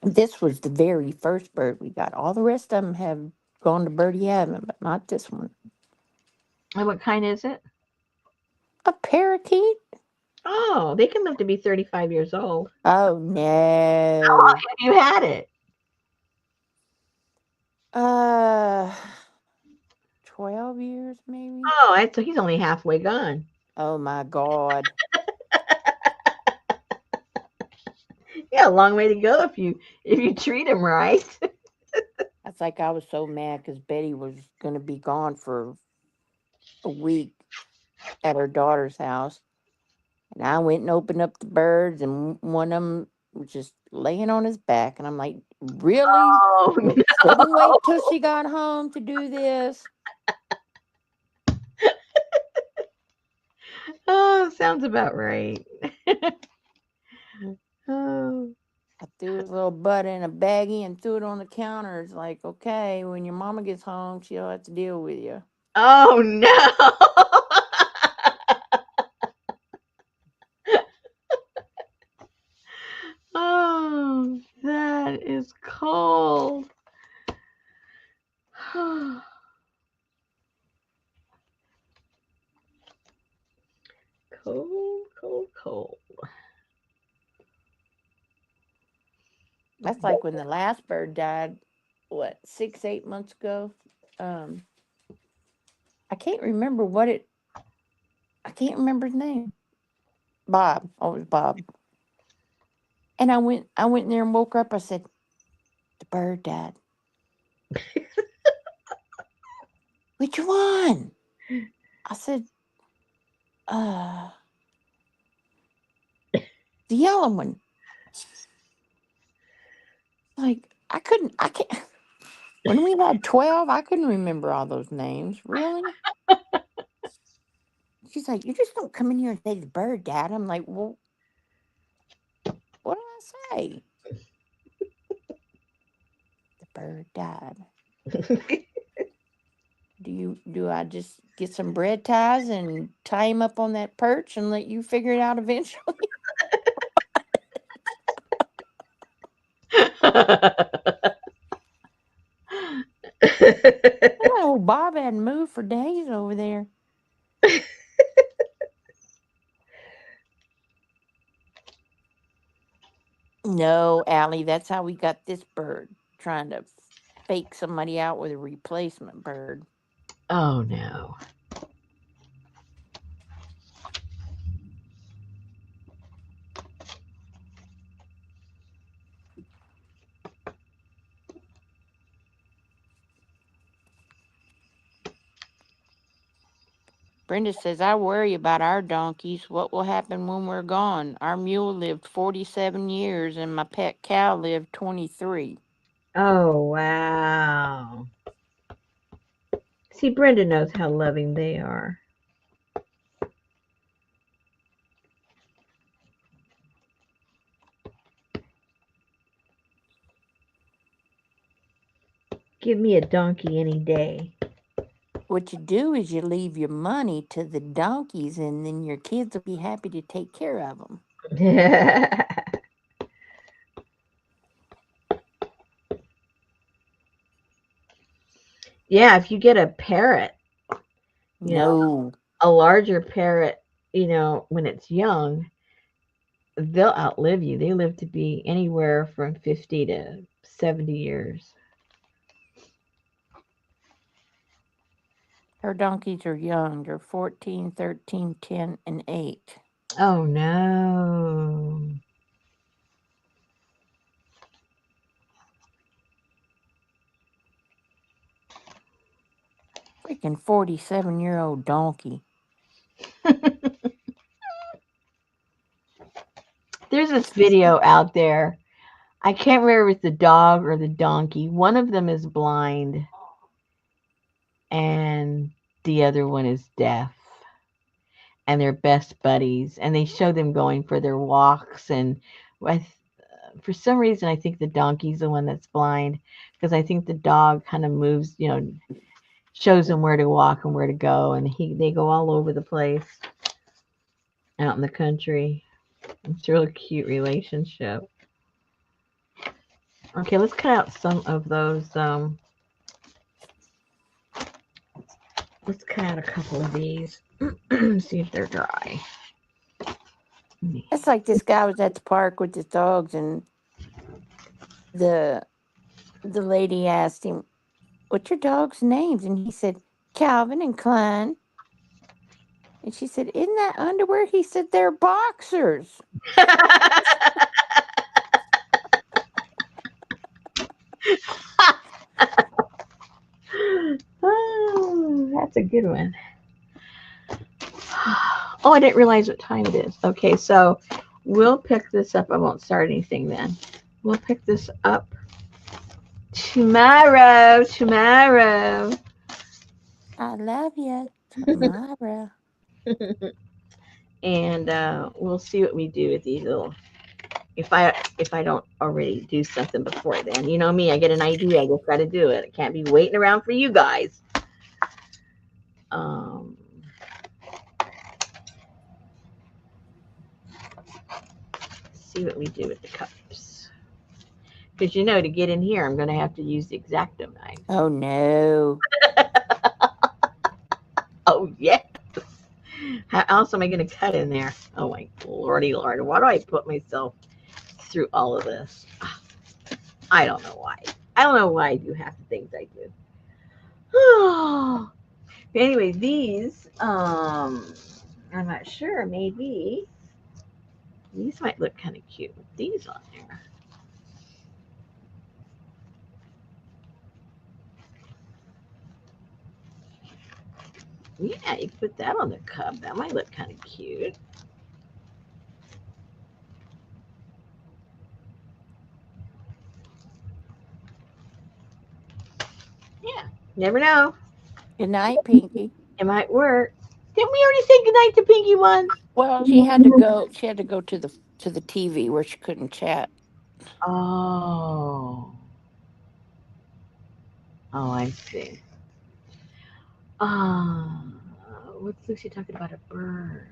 This was the very first bird we got. All the rest of them have gone to birdie heaven, but not this one. And what kind is it? A parakeet? Oh, they can live to be 35 years old. Oh How long no. have you had it? Uh 12 years maybe? Oh, so he's only halfway gone. Oh my God. Yeah, a long way to go if you treat him right. That's like I was so mad because Betty was gonna be gone for a week at her daughter's house. And I went and opened up the birds, and one of them was just laying on his back. And I'm like, really? Oh You couldn't wait till no. she got home to do this? Oh, sounds about right. Oh. I threw his little butt in a baggie and threw it on the counter. It's like, okay, when your mama gets home, she'll have to deal with you. Oh no. Oh, that is cold. Cold, cold, cold. That's like when the last bird died, what, 6, 8 months ago? Um, I can't remember his name. Bob. Oh, it was Bob. And I went in there and woke up. I said, the bird died. Which one? I said, uh, the yellow one. Like, I can't. When we had 12, I couldn't remember all those names. Really? She's like, you just don't come in here and say the bird, Dad. I'm like, well, what do I say? The bird died. Do I just get some bread ties and tie him up on that perch and let you figure it out eventually? Oh, Bob hadn't moved for days over there. No, Allie, that's how we got this bird. Trying to fake somebody out with a replacement bird. Oh no. Brenda says, I worry about our donkeys. What will happen when we're gone? Our mule lived 47 years and my pet cow lived 23. Oh wow. See, Brenda knows how loving they are. Give me a donkey any day. What you do is you leave your money to the donkeys and then your kids will be happy to take care of them. Yeah, if you get a parrot, you know, No. a larger parrot, when it's young, they'll outlive you. They live to be anywhere from 50 to 70 years. Her donkeys are young. They're 14, 13, 10, and 8. Oh no. Freaking 47-year-old donkey. There's this video out there. I can't remember if it's the dog or the donkey. One of them is blind and the other one is deaf. And they're best buddies. And they show them going for their walks. And for some reason, I think the donkey's the one that's blind because I think the dog kind of moves, shows them where to walk and where to go. And they go all over the place out in the country. It's a really cute relationship. Okay, let's cut out some of those. Let's cut out a couple of these. See if they're dry. It's like this guy was at the park with his dogs and the lady asked him, what's your dog's names? And he said, Calvin and Klein. And she said, isn't that underwear? He said, they're boxers. Oh, that's a good one. Oh, I didn't realize what time it is. Okay, so we'll pick this up. I won't start anything then. We'll pick this up tomorrow. Tomorrow. I love you. Tomorrow. And we'll see what we do with these little. If I don't already do something before then, you know me. I get an idea. I just got to do it. I can't be waiting around for you guys. Um, see what we do with the cups. Because to get in here, I'm going to have to use the X-Acto knife. Oh, no. Oh, yes. How else am I going to cut in there? Oh, my lordy lord. Why do I put myself through all of this? I don't know why. I don't know why I do half the things I do. Anyway, these, I'm not sure. Maybe these might look kind of cute with these on there. Yeah, you put that on the cup. That might look kind of cute. Never know. Good night, Pinky. It might work. Didn't we already say goodnight to Pinky once? Well, she had to go. She had to go to the TV where she couldn't chat. Oh. Oh, I see. Ah, what's Lucy talking about? A bird.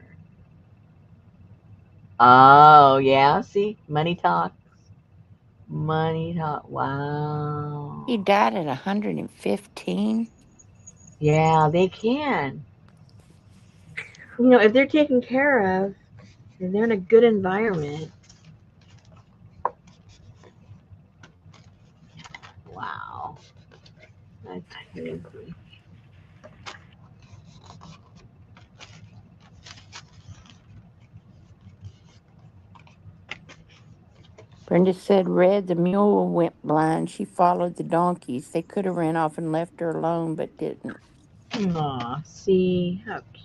Oh, yeah. See, money talk. Money talk. He Wow. died at 115. Yeah, they can. If they're taken care of and they're in a good environment. Wow. That's crazy. Brenda said, Red, the mule went blind. She followed the donkeys. They could have ran off and left her alone, but didn't. Aw, see how cute.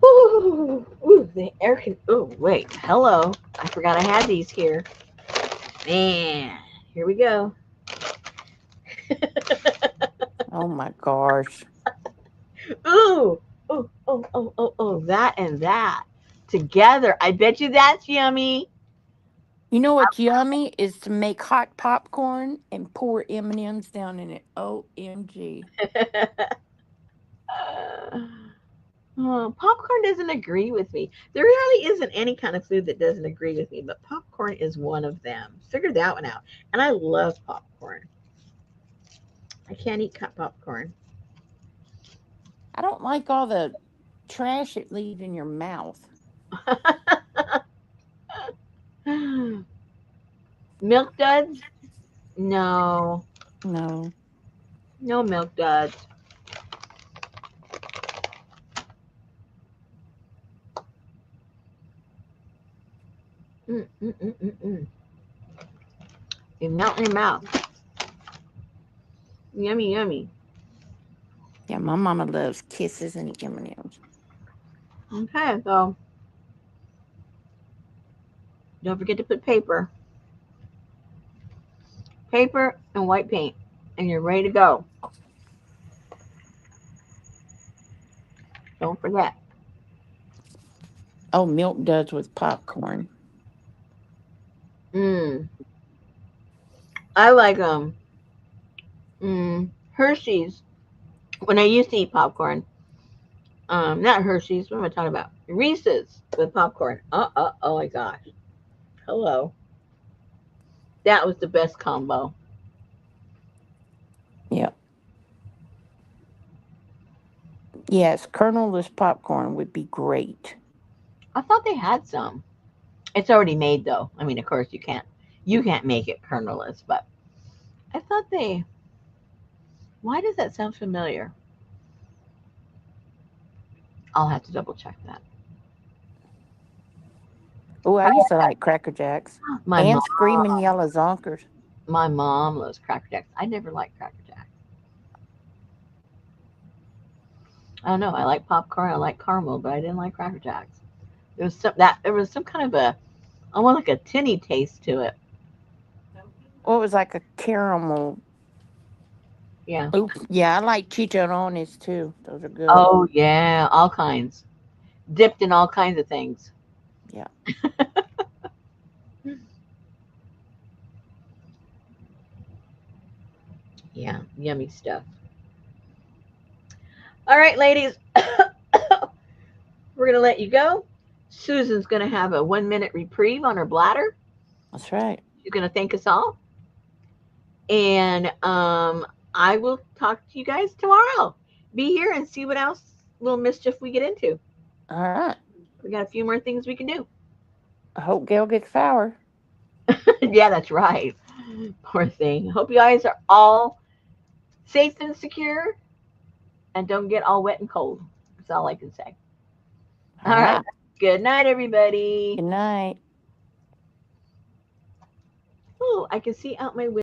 Oh, ooh, the air can. Oh, wait. Hello. I forgot I had these here. Man, here we go. Oh my gosh. Ooh, oh, that and that together. I bet you that's yummy. You know what's yummy is to make hot popcorn and pour M&Ms down in it. OMG. Popcorn doesn't agree with me. There really isn't any kind of food that doesn't agree with me, but popcorn is one of them. Figured that one out. And I love popcorn. I can't eat cut popcorn. I don't like all the trash it leaves in your mouth. Milk duds? No. No. No milk duds. Mm. They melt in your mouth. Yummy, yummy. Yeah, my mama loves kisses and M&Ms. Okay, so don't forget to put paper and white paint, and you're ready to go. Don't forget. Oh, milk duds with popcorn. Mm, I like Hershey's. When I used to eat popcorn, not Hershey's. What am I talking about? Reese's with popcorn. Oh my gosh. Hello. That was the best combo. Yeah. Yes, kernelless popcorn would be great. I thought they had some. It's already made though. I mean, of course you can't make it kernelless, but I thought they. Why does that sound familiar? I'll have to double check that. Oh, I used to like Cracker Jacks My mom, and Screaming Yellow Zonkers. my mom loves Cracker Jacks. I never liked Cracker Jacks. I don't know. I like popcorn. I like caramel, but I didn't like Cracker Jacks. There was some kind of a almost like a tinny taste to it. Well, it was like a caramel. Yeah. Oh, yeah, I like chicharrones too. Those are good. Oh yeah, all kinds. Dipped in all kinds of things. Yeah. Yeah, yummy stuff. All right, ladies, we're gonna let you go. Susan's gonna have a 1 minute reprieve on her bladder. That's right. She's gonna thank us all, and I will talk to you guys tomorrow. Be here and see what else little mischief we get into. All right. We got a few more things we can do. I hope Gail gets shower. Yeah, that's right. Poor thing. Hope you guys are all safe and secure and don't get all wet and cold. That's all I can say. All All right. right. Good night, everybody. Good night. Oh, I can see out my window.